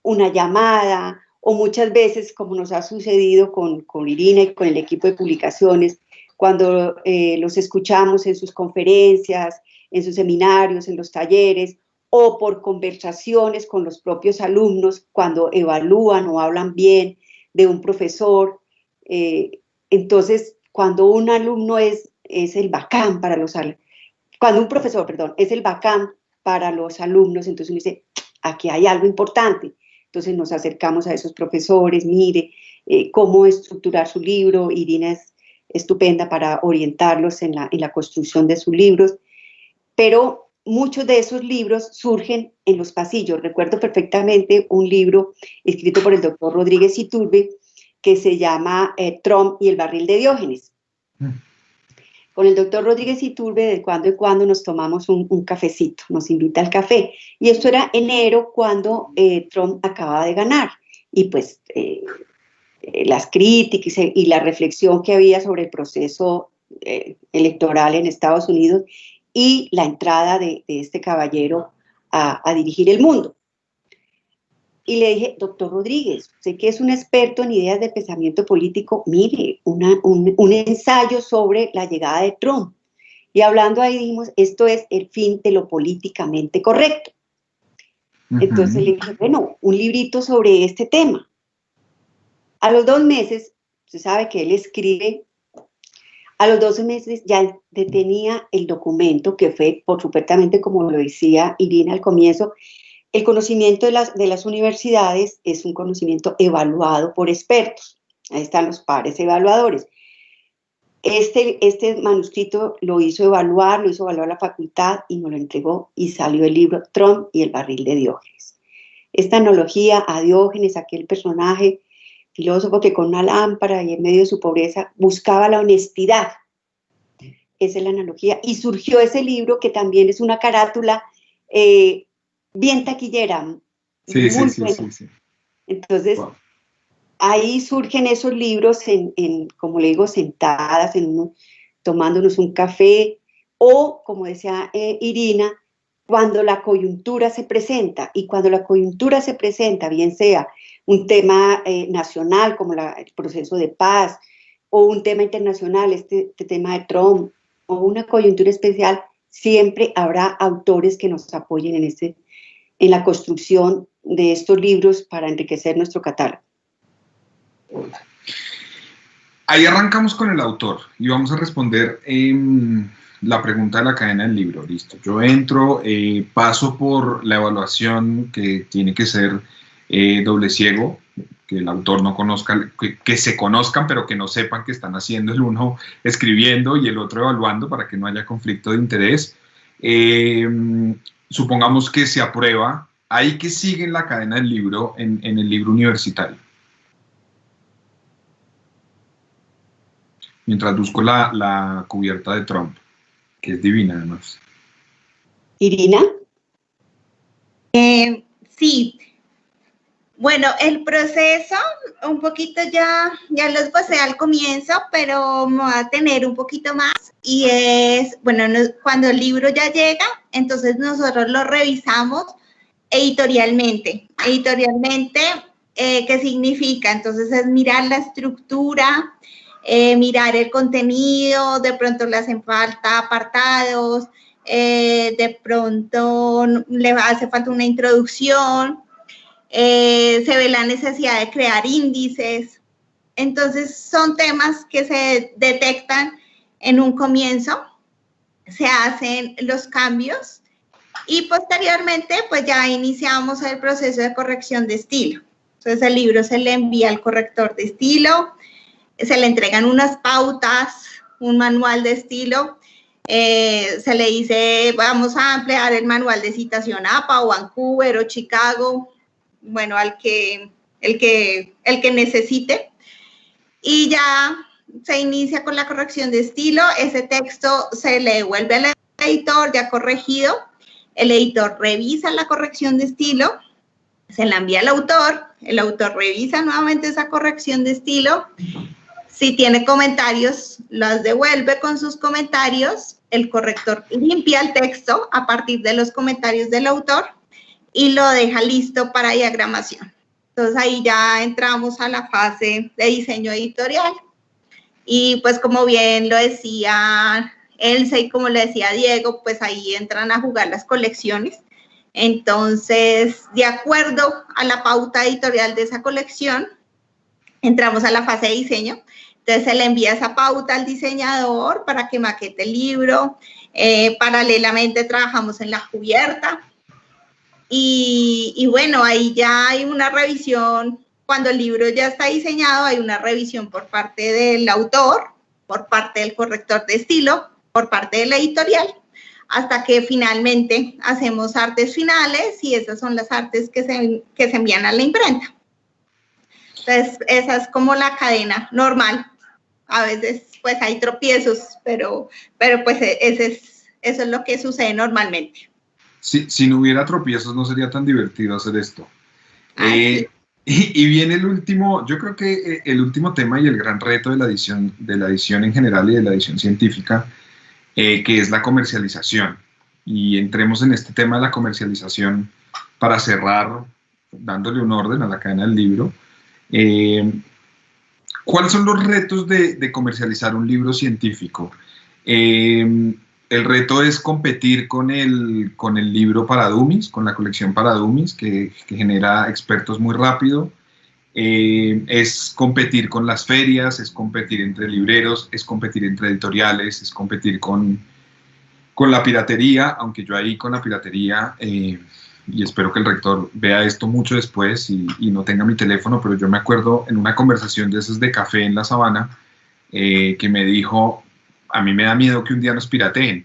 una llamada, o muchas veces, como nos ha sucedido con Irina y con el equipo de publicaciones, cuando los escuchamos en sus conferencias, en sus seminarios, en los talleres, o por conversaciones con los propios alumnos, cuando evalúan o hablan bien de un profesor. Entonces, cuando un alumno es el bacán para los alumnos, cuando un profesor, perdón, es el bacán para los alumnos, entonces uno dice, aquí hay algo importante. Entonces nos acercamos a esos profesores, mire cómo estructurar su libro. Irina es estupenda para orientarlos en la construcción de sus libros, pero muchos de esos libros surgen en los pasillos. Recuerdo perfectamente un libro escrito por el doctor Rodríguez Iturbe que se llama Trump y el barril de Diógenes. Con el doctor Rodríguez Iturbe de cuando en cuando nos tomamos un cafecito, nos invita al café. Y esto era enero cuando Trump acababa de ganar. Y pues las críticas y la reflexión que había sobre el proceso electoral en Estados Unidos y la entrada de este caballero a dirigir el mundo. Y le dije, doctor Rodríguez, sé que es un experto en ideas de pensamiento político, mire, un ensayo sobre la llegada de Trump. Y hablando ahí dijimos, esto es el fin de lo políticamente correcto. Entonces le dije, bueno, un librito sobre este tema. A los 2 meses, se sabe que él escribe, a los 12 meses ya tenía el documento que fue, por supuestamente, como lo decía Irina al comienzo, el conocimiento de las universidades es un conocimiento evaluado por expertos. Ahí están los pares evaluadores. Este manuscrito lo hizo evaluar la facultad y nos lo entregó y salió el libro Trump y el barril de Diógenes. Esta analogía a Diógenes, aquel personaje filósofo que con una lámpara y en medio de su pobreza buscaba la honestidad. Esa es la analogía. Y surgió ese libro que también es una carátula bien taquillera. Sí. Entonces, wow. Ahí surgen esos libros, como le digo, sentadas, tomándonos un café, o, como decía Irina, cuando la coyuntura se presenta. Y cuando la coyuntura se presenta, bien sea un tema nacional, como el proceso de paz, o un tema internacional, este tema de Trump, o una coyuntura especial, siempre habrá autores que nos apoyen en la construcción de estos libros para enriquecer nuestro catálogo. Ahí arrancamos con el autor y vamos a responder la pregunta de la cadena del libro. Listo, yo entro, paso por la evaluación que tiene que ser doble ciego, que el autor no conozca, que se conozcan pero que no sepan que están haciendo el uno escribiendo y el otro evaluando para que no haya conflicto de interés. Supongamos que se aprueba, ahí que sigue en la cadena del libro, en el libro universitario. mientras busco la cubierta de Trump, que es divina además. Irina. Sí, bueno, el proceso un poquito ya lo esbocé al comienzo, pero me va a tener un poquito más y es, bueno, cuando el libro ya llega, entonces nosotros lo revisamos editorialmente. Editorialmente, ¿qué significa? Entonces es mirar la estructura, mirar el contenido, de pronto le hacen falta apartados, de pronto le hace falta una introducción, se ve la necesidad de crear índices. Entonces son temas que se detectan en un comienzo, se hacen los cambios y posteriormente pues ya iniciamos el proceso de corrección de estilo. Entonces el libro se le envía al corrector de estilo, se le entregan unas pautas, un manual de estilo, se le dice vamos a emplear el manual de citación APA o Vancouver o Chicago, bueno, el que necesite, y ya se inicia con la corrección de estilo. Ese texto se le devuelve al editor ya corregido, el editor revisa la corrección de estilo, se la envía al autor, el autor revisa nuevamente esa corrección de estilo, si tiene comentarios, los devuelve con sus comentarios, el corrector limpia el texto a partir de los comentarios del autor y lo deja listo para diagramación. Entonces ahí ya entramos a la fase de diseño editorial. Y pues como bien lo decía Elsa y como le decía Diego, pues ahí entran a jugar las colecciones. Entonces, de acuerdo a la pauta editorial de esa colección, entramos a la fase de diseño. Entonces se le envía esa pauta al diseñador para que maquete el libro. Paralelamente trabajamos en la cubierta. Y bueno, ahí ya hay una revisión, cuando el libro ya está diseñado, hay una revisión por parte del autor, por parte del corrector de estilo, por parte de la editorial, hasta que finalmente hacemos artes finales y esas son las artes que se envían a la imprenta. Entonces, esa es como la cadena normal. A veces pues hay tropiezos, pero pues eso es lo que sucede normalmente. Si no hubiera tropiezos no sería tan divertido hacer esto. Sí. Y viene el último, yo creo que el último tema y el gran reto de la edición en general y de la edición científica, que es la comercialización. Y entremos en este tema de la comercialización para cerrar, dándole un orden a la cadena del libro. ¿Cuáles son los retos de comercializar un libro científico? El reto es competir con el libro para dummies, con la colección para dummies, que genera expertos muy rápido. Es competir con las ferias, es competir entre libreros, es competir entre editoriales, es competir con la piratería, aunque yo ahí con la piratería, y espero que el rector vea esto mucho después y no tenga mi teléfono, pero yo me acuerdo en una conversación de esas de café en La Sabana, que me dijo, a mí me da miedo que un día nos pirateen.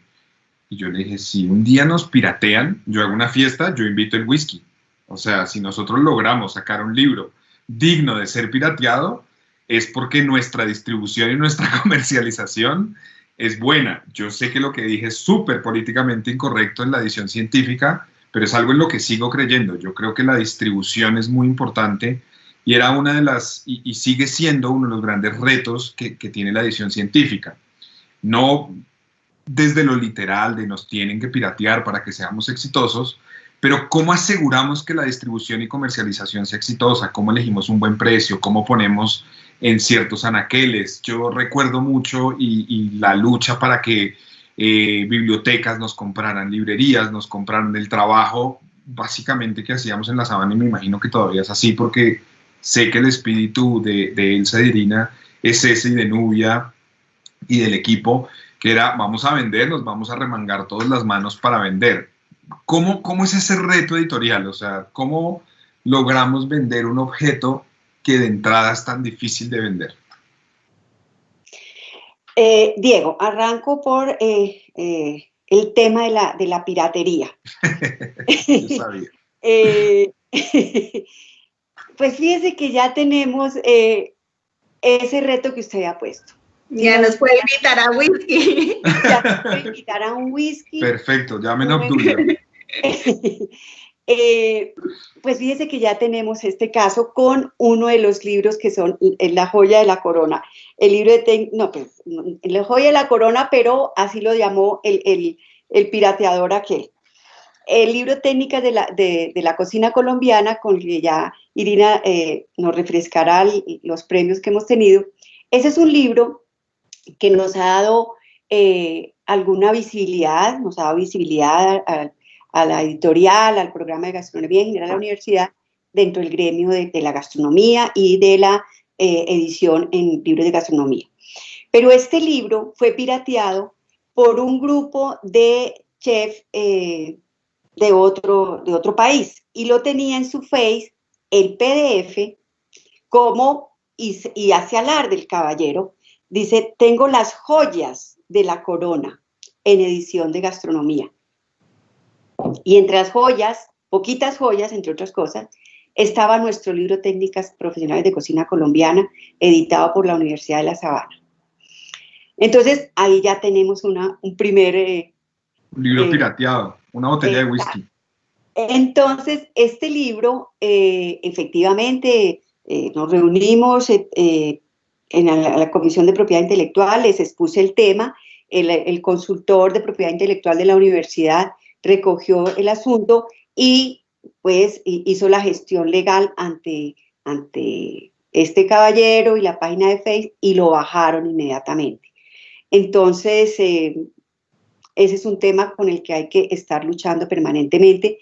Y yo le dije, si un día nos piratean, yo hago una fiesta, yo invito el whisky. O sea, si nosotros logramos sacar un libro digno de ser pirateado, es porque nuestra distribución y nuestra comercialización es buena. Yo sé que lo que dije es súper políticamente incorrecto en la edición científica, pero es algo en lo que sigo creyendo. Yo creo que la distribución es muy importante y era una de las, y sigue siendo uno de los grandes retos que tiene la edición científica. No desde lo literal de nos tienen que piratear para que seamos exitosos, pero ¿cómo aseguramos que la distribución y comercialización sea exitosa? ¿Cómo elegimos un buen precio? ¿Cómo ponemos en ciertos anaqueles? Yo recuerdo mucho y la lucha para que bibliotecas nos compraran, librerías nos compraran, el trabajo básicamente que hacíamos en La Sabana, y me imagino que todavía es así porque sé que el espíritu de Elsa y de Irina es ese, y de Nubia y del equipo, que era vamos a vender, nos vamos a remangar todas las manos para vender. ¿Cómo es ese reto editorial? O sea, ¿cómo logramos vender un objeto que de entrada es tan difícil de vender? Diego, arranco por el tema de la piratería. Yo sabía. Pues fíjese que ya tenemos ese reto que usted ha puesto. Ya nos puede invitar a whisky. Ya nos puede invitar a un whisky. Perfecto, llamen a Obdulio. Pues fíjese que ya tenemos este caso con uno de los libros que son La joya de la corona. El libro de La joya de la corona, pero así lo llamó el pirateador aquel. El libro Técnicas de la cocina colombiana, con el que ya Irina nos refrescará los premios que hemos tenido. Ese es un libro que nos ha dado alguna visibilidad, nos ha dado visibilidad a la editorial, al programa de gastronomía en general de la universidad, dentro del gremio de la gastronomía y de la edición en libros de gastronomía. Pero este libro fue pirateado por un grupo de chefs de otro país y lo tenía en su Face, el PDF, y hace alarde el caballero, dice, tengo las joyas de la corona en edición de gastronomía. Y entre las joyas, poquitas joyas, entre otras cosas, estaba nuestro libro Técnicas Profesionales de Cocina Colombiana, editado por la Universidad de La Sabana. Entonces, ahí ya tenemos un primer... un libro pirateado, una botella de whisky. Entonces, este libro, efectivamente, nos reunimos en la Comisión de Propiedad Intelectual, les expuse el tema, el consultor de propiedad intelectual de la universidad recogió el asunto y pues hizo la gestión legal ante este caballero y la página de Facebook y lo bajaron inmediatamente. Entonces, ese es un tema con el que hay que estar luchando permanentemente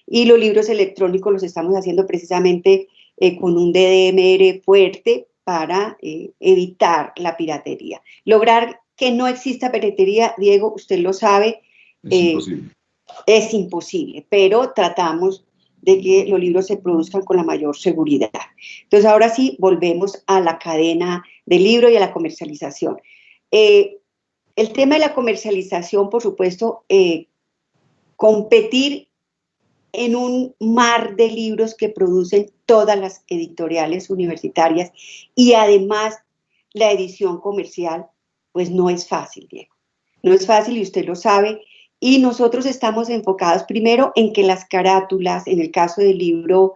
y los libros electrónicos los estamos haciendo precisamente con un DDMR fuerte para evitar la piratería. Lograr que no exista piratería, Diego, usted lo sabe, es imposible, pero tratamos de que los libros se produzcan con la mayor seguridad. Entonces, ahora sí, volvemos a la cadena del libro y a la comercialización. El tema de la comercialización, por supuesto, competir en un mar de libros que producen todas las editoriales universitarias y además la edición comercial, pues no es fácil, Diego. No es fácil y usted lo sabe. Y nosotros estamos enfocados primero en que las carátulas, en el caso del libro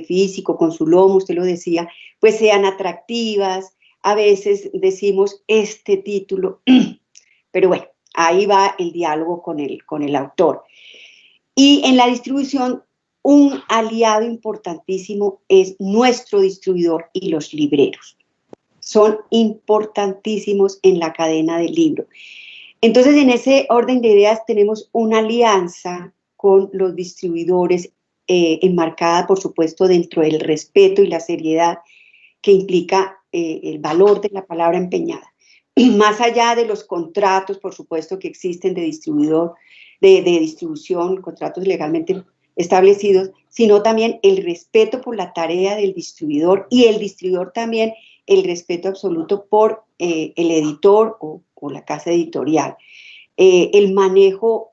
físico, con su lomo, usted lo decía, pues sean atractivas. A veces decimos este título, pero bueno, ahí va el diálogo con el autor. Y en la distribución, un aliado importantísimo es nuestro distribuidor y los libreros. Son importantísimos en la cadena del libro. Entonces, en ese orden de ideas tenemos una alianza con los distribuidores enmarcada, por supuesto, dentro del respeto y la seriedad que implica el valor de la palabra empeñada. Más allá de los contratos, por supuesto, que existen de distribución, contratos legalmente establecidos, sino también el respeto por la tarea del distribuidor y el distribuidor también el respeto absoluto por el editor o la casa editorial. El manejo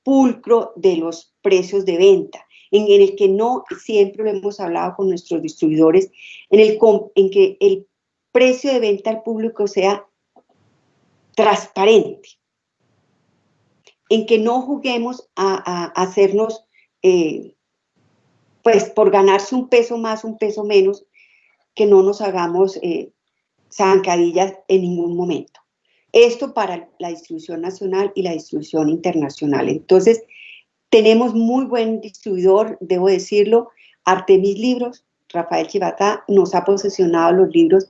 pulcro de los precios de venta, en el que no siempre lo hemos hablado con nuestros distribuidores, en que el precio de venta al público sea transparente, en que no juguemos a hacernos, pues por ganarse un peso más, un peso menos, que no nos hagamos zancadillas en ningún momento. Esto para la distribución nacional y la distribución internacional. Entonces, tenemos muy buen distribuidor, debo decirlo, Artemis Libros, Rafael Chivatá, nos ha posesionado los libros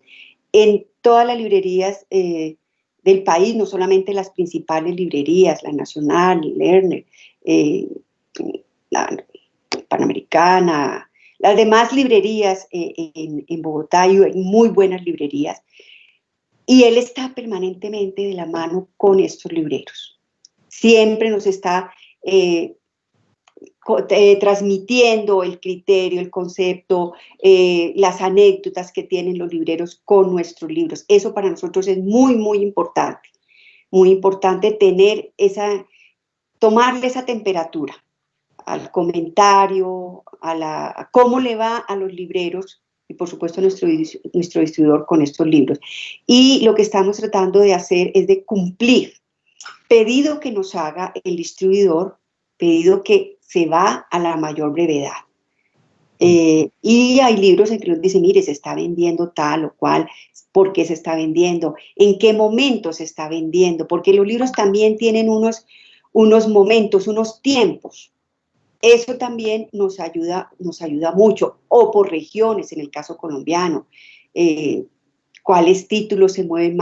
en todas las librerías del país, no solamente las principales librerías, la Nacional, Lerner, la Panamericana, las demás librerías en Bogotá y muy buenas librerías. Y él está permanentemente de la mano con estos libreros. Siempre nos está transmitiendo el criterio, el concepto, las anécdotas que tienen los libreros con nuestros libros. Eso para nosotros es muy, muy importante. Muy importante tomarle esa temperatura al comentario, a cómo le va a los libreros y por supuesto nuestro distribuidor con estos libros. Y lo que estamos tratando de hacer es de cumplir pedido que nos haga el distribuidor, pedido que se va a la mayor brevedad. Y hay libros en que nos dicen, mire, se está vendiendo tal o cual, ¿por qué se está vendiendo? ¿En qué momento se está vendiendo? Porque los libros también tienen unos momentos, unos tiempos. Eso también nos ayuda mucho, o por regiones, en el caso colombiano, cuáles títulos se mueven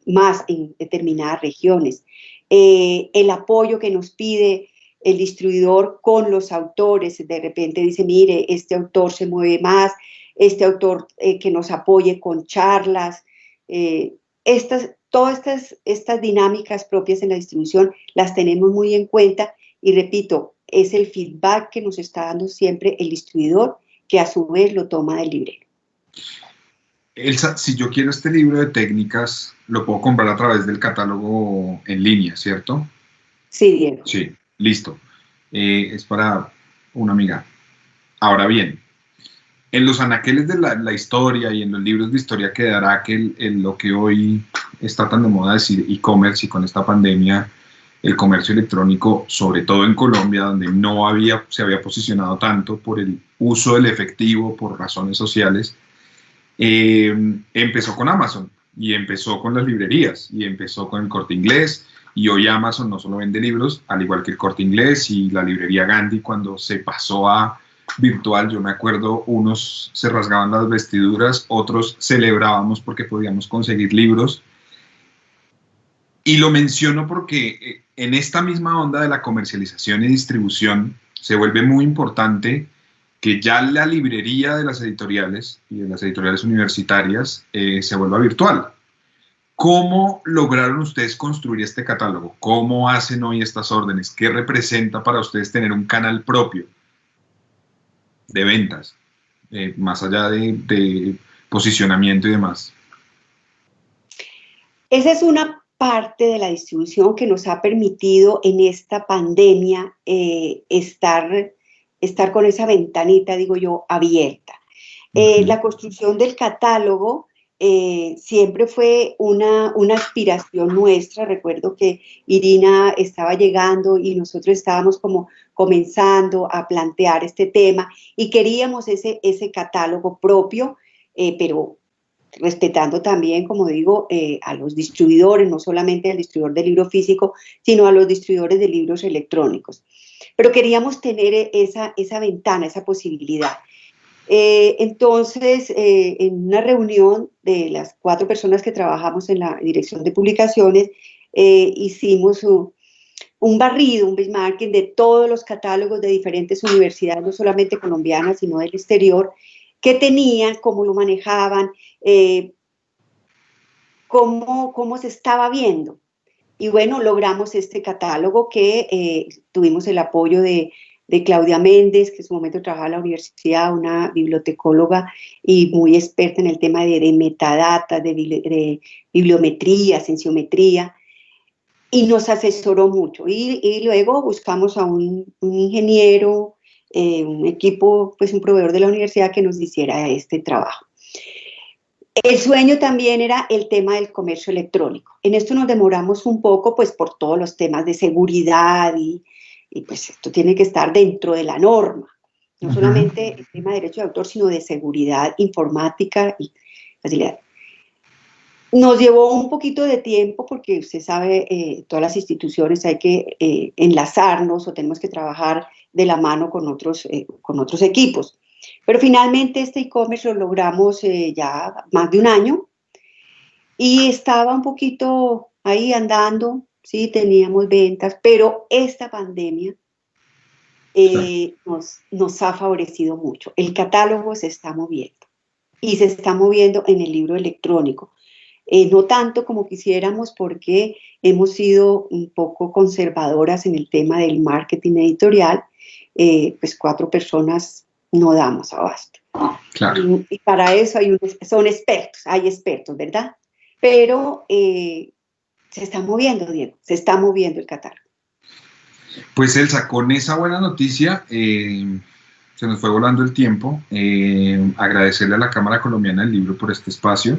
más en determinadas regiones, el apoyo que nos pide el distribuidor con los autores, de repente dice, mire, este autor se mueve más, este autor que nos apoye con charlas, todas estas dinámicas propias en la distribución las tenemos muy en cuenta y repito, es el feedback que nos está dando siempre el distribuidor, que a su vez lo toma del librero. Elsa, si yo quiero este libro de técnicas, lo puedo comprar a través del catálogo en línea, ¿cierto? Sí, Diego. Sí, listo. Es para una amiga. Ahora bien, en los anaqueles de la historia y en los libros de historia quedará que lo que hoy está tan de moda decir e-commerce, y con esta pandemia el comercio electrónico, sobre todo en Colombia, donde no se había posicionado tanto por el uso del efectivo, por razones sociales, empezó con Amazon y empezó con las librerías y empezó con el Corte Inglés, y hoy Amazon no solo vende libros, al igual que el Corte Inglés y la librería Gandhi. Cuando se pasó a virtual, yo me acuerdo, unos se rasgaban las vestiduras, otros celebrábamos porque podíamos conseguir libros. Y lo menciono porque en esta misma onda de la comercialización y distribución se vuelve muy importante que ya la librería de las editoriales y de las editoriales universitarias se vuelva virtual. ¿Cómo lograron ustedes construir este catálogo? ¿Cómo hacen hoy estas órdenes? ¿Qué representa para ustedes tener un canal propio de ventas, más allá de posicionamiento y demás? Esa es una parte de la distribución que nos ha permitido en esta pandemia estar con esa ventanita, digo yo, abierta. La construcción del catálogo siempre fue una aspiración nuestra. Recuerdo que Irina estaba llegando y nosotros estábamos como comenzando a plantear este tema y queríamos ese catálogo propio, pero respetando también, como digo, a los distribuidores, no solamente al distribuidor de libro físico, sino a los distribuidores de libros electrónicos. Pero queríamos tener esa ventana, esa posibilidad. Entonces, en una reunión de las 4 personas que trabajamos en la dirección de publicaciones, hicimos un barrido, un benchmarking de todos los catálogos de diferentes universidades, no solamente colombianas, sino del exterior, qué tenían, cómo lo manejaban, cómo se estaba viendo. Y bueno, logramos este catálogo que tuvimos el apoyo de Claudia Méndez, que en su momento trabajaba en la universidad, una bibliotecóloga y muy experta en el tema de metadata, de bibliometría, cienciometría, y nos asesoró mucho. Y luego buscamos a un ingeniero, un equipo, pues un proveedor de la universidad que nos hiciera este trabajo. El sueño también era el tema del comercio electrónico. En esto nos demoramos un poco, pues por todos los temas de seguridad y pues esto tiene que estar dentro de la norma. No solamente el tema de derecho de autor, sino de seguridad informática y facilidad. Nos llevó un poquito de tiempo porque usted sabe, todas las instituciones hay que enlazarnos o tenemos que trabajar de la mano con otros equipos. Pero finalmente este e-commerce lo logramos ya más de un año y estaba un poquito ahí andando, sí, teníamos ventas, pero esta pandemia nos ha favorecido mucho. El catálogo se está moviendo y se está moviendo en el libro electrónico. No tanto como quisiéramos porque hemos sido un poco conservadoras en el tema del marketing editorial, pues 4 personas no damos abasto. Claro. Y para eso hay expertos, ¿verdad? Pero se está moviendo, Diego, se está moviendo el catálogo. Pues Elsa, con esa buena noticia, se nos fue volando el tiempo. Agradecerle a la Cámara Colombiana del Libro por este espacio,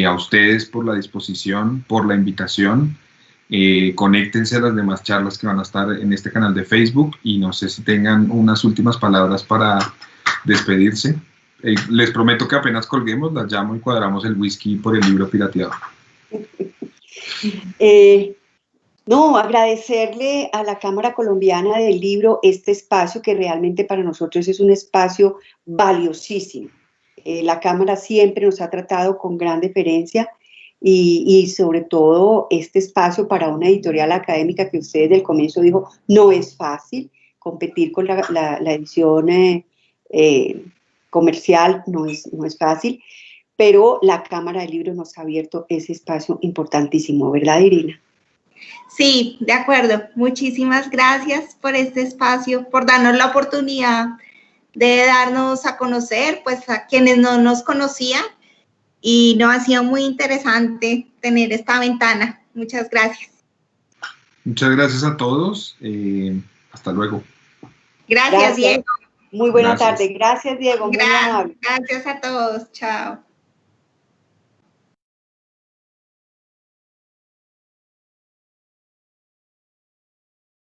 a ustedes por la disposición, por la invitación. Conéctense a las demás charlas que van a estar en este canal de Facebook y no sé si tengan unas últimas palabras para despedirse. Les prometo que apenas colguemos, las llamo y cuadramos el whisky por el libro pirateado. No, agradecerle a la Cámara Colombiana del Libro este espacio que realmente para nosotros es un espacio valiosísimo. La Cámara siempre nos ha tratado con gran deferencia y sobre todo este espacio para una editorial académica que usted desde el comienzo dijo, no es fácil competir con la edición comercial, no es fácil, pero la Cámara del Libro nos ha abierto ese espacio importantísimo, ¿verdad, Irina? Sí, de acuerdo. Muchísimas gracias por este espacio, por darnos la oportunidad de darnos a conocer, pues a quienes no nos conocían, y nos ha sido muy interesante tener esta ventana. Muchas gracias. Muchas gracias a todos. Hasta luego. Gracias, Diego. Muy buena tarde. Gracias, Diego. Muy amable. Gracias a todos. Chao.